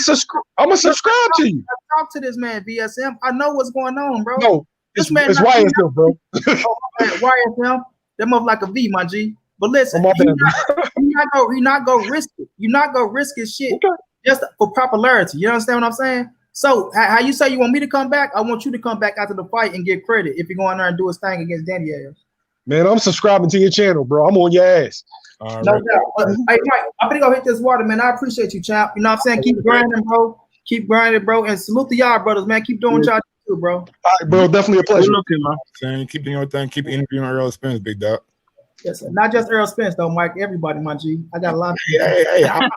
H: subscribe to you.
G: I talk to this man, BSM. I know what's going on, bro.
H: No, it's YSM, bro.
G: YSM. That mother like a V, my G. But listen, he not gonna risk it. You're not gonna risk his shit just for popularity. You understand what I'm saying? So how you say you want me to come back? I want you to come back after the fight and get credit if you go in there and do his thing against Danny ass.
H: Man, I'm subscribing to your channel, bro. I'm on your ass.
G: No doubt. Hey, Mike, I'm gonna go hit this water, man. I appreciate you, champ. You know what I'm saying? Keep grinding, bro. Keep grinding, bro. And salute to y'all, brothers, man. Keep doing what y'all do, bro.
H: All right, bro. Definitely a pleasure.
E: Looking, man.
A: Saying, keep doing your thing. Keep interviewing Earl Spence, big dog.
G: Yes, sir. Not just Earl Spence, though, Mike. Everybody, my G. I got a lot of
A: Hey, I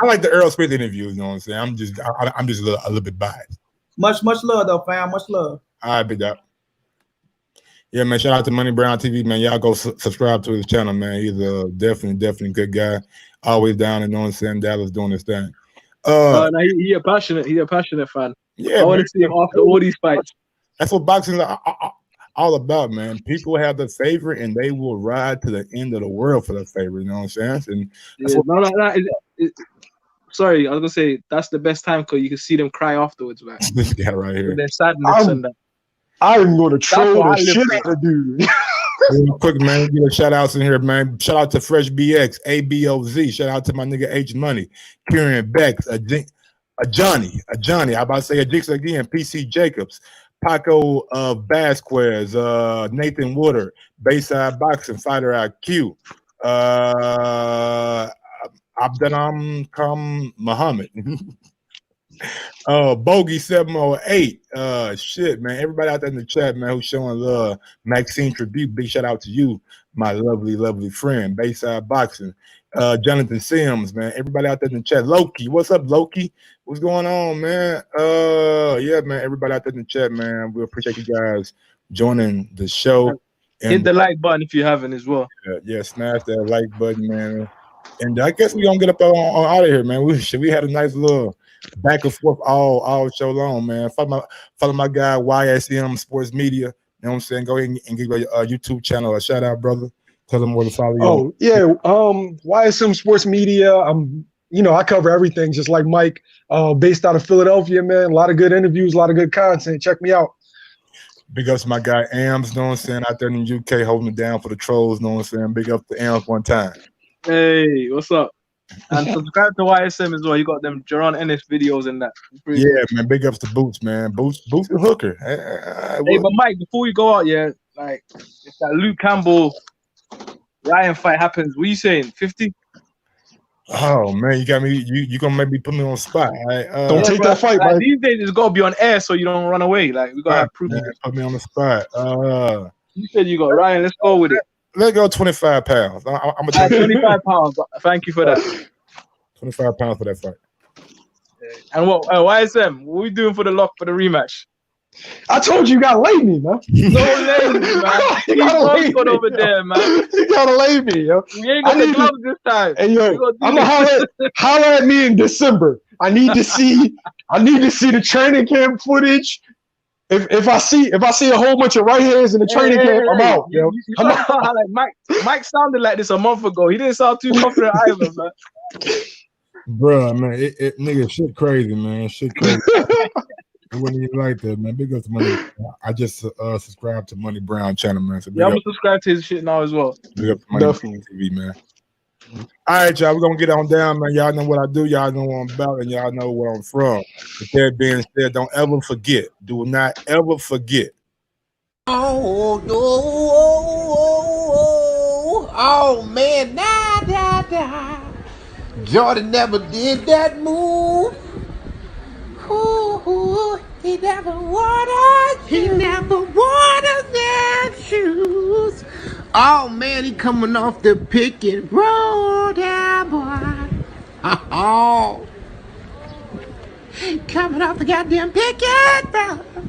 A: like the Earl Spence interviews, you know what I'm saying? I'm just a little bit biased.
G: Much love, though, fam. Much love.
A: All right, big dog. Yeah, man. Shout out to Money Brown TV, man. Y'all go subscribe to his channel, man. He's a definitely good guy. Always down in, you know what I'm saying, Dallas doing his thing.
E: No, he a passionate fan.
A: Yeah,
E: I want to see him after all these fights.
A: That's what boxing is all about, man. People have the favorite and they will ride to the end of the world for the favorite, you know what I'm saying? And
E: sorry, I was gonna say that's the best time because you can see them cry afterwards, man.
A: This guy right here.
E: Their sadness and that.
H: I'm gonna troll the shit out of dude.
A: Real quick, man, give a shout outs in here, man. Shout out to Fresh BX, ABOZ. Shout out to my nigga H Money, Kieran Bex, a Johnny. I'm about to say a Jix again, PC Jacobs, Paco Vasquez, Nathan Woodard, Bayside Boxing, Fighter IQ, Abdanam Kam Muhammad. Bogey 708. Shit, man. Everybody out there in the chat, man, who's showing love. Maxine Tribute, big shout out to you, my lovely friend. Bayside Boxing. Jonathan Sims, man. Everybody out there in the chat. Loki, what's up, Loki? What's going on, man? Yeah, man. Everybody out there in the chat, man. We appreciate you guys joining the show. And
E: hit the like button if you haven't as well.
A: Yeah, smash that like button, man. And I guess we're gonna get up on out of here, man. We had a nice little back and forth all show long, man. Follow my guy YSM Sports Media. You know what I'm saying? Go ahead and give your YouTube channel a shout out, brother. Tell them where to follow you.
H: Oh yeah, YSM Sports Media. I cover everything just like Mike. Based out of Philadelphia, man. A lot of good interviews, a lot of good content. Check me out.
A: Big ups to my guy Ams, you know what I'm saying, out there in the UK holding it down for the trolls, you know what I'm saying. Big up to Ams one time.
E: Hey, what's up? And subscribe to YSM as well. You got them Jerron Ennis videos and that.
A: Yeah, man. Big ups to Boots, man. Boots the hooker.
E: Hey, but Mike, before we go out, yeah, like if that Luke Campbell Ryan fight happens, what are you saying? 50?
A: Oh man, you got me. You gonna make me put me on the spot? All right?
H: Don't take that fight,
E: like,
H: man.
E: these days it's gotta be on air so you don't run away. Like we gotta have proof.
A: Man, put me on the spot.
E: You said you got Ryan. Let's go with it.
A: Let's go 25 pounds. I'm gonna
E: At
A: take
E: 25 pounds. Thank you for that.
A: 25 pounds for that fight.
E: And what? YSM? What are we doing for the lock for the rematch?
H: I told you gotta lay me, man.
E: No lady, man.
H: You gotta lay me,
E: over
H: yo.
E: there, man.
H: You gotta lay me, yo.
E: We ain't got the gloves this time.
H: Hey, yo, I'm gonna holler at me in December. I need to see the training camp footage. If I see a whole bunch of right hands in the training camp, I'm out, yo. I'm out.
E: Like Mike sounded like this a month ago. He didn't sound too confident either, man.
A: Bruh, man, it nigga shit crazy, man. Shit crazy. It wasn't even like that, man. Big up to Money. I just subscribed to Money Brown channel, man. So
E: Yeah, I'm gonna subscribe to his shit now as well.
A: Big up to Money TV, man. All right, y'all. We're gonna get on down, man. Y'all know what I do. Y'all know what I'm about, and y'all know where I'm from. With that being said, don't ever forget. Do not ever forget.
B: Oh man, nah. Jordan never did that move. Ooh, he never wore them shoes. Oh man, he coming off the pick and roll down, boy. Oh, coming off the goddamn pick and roll.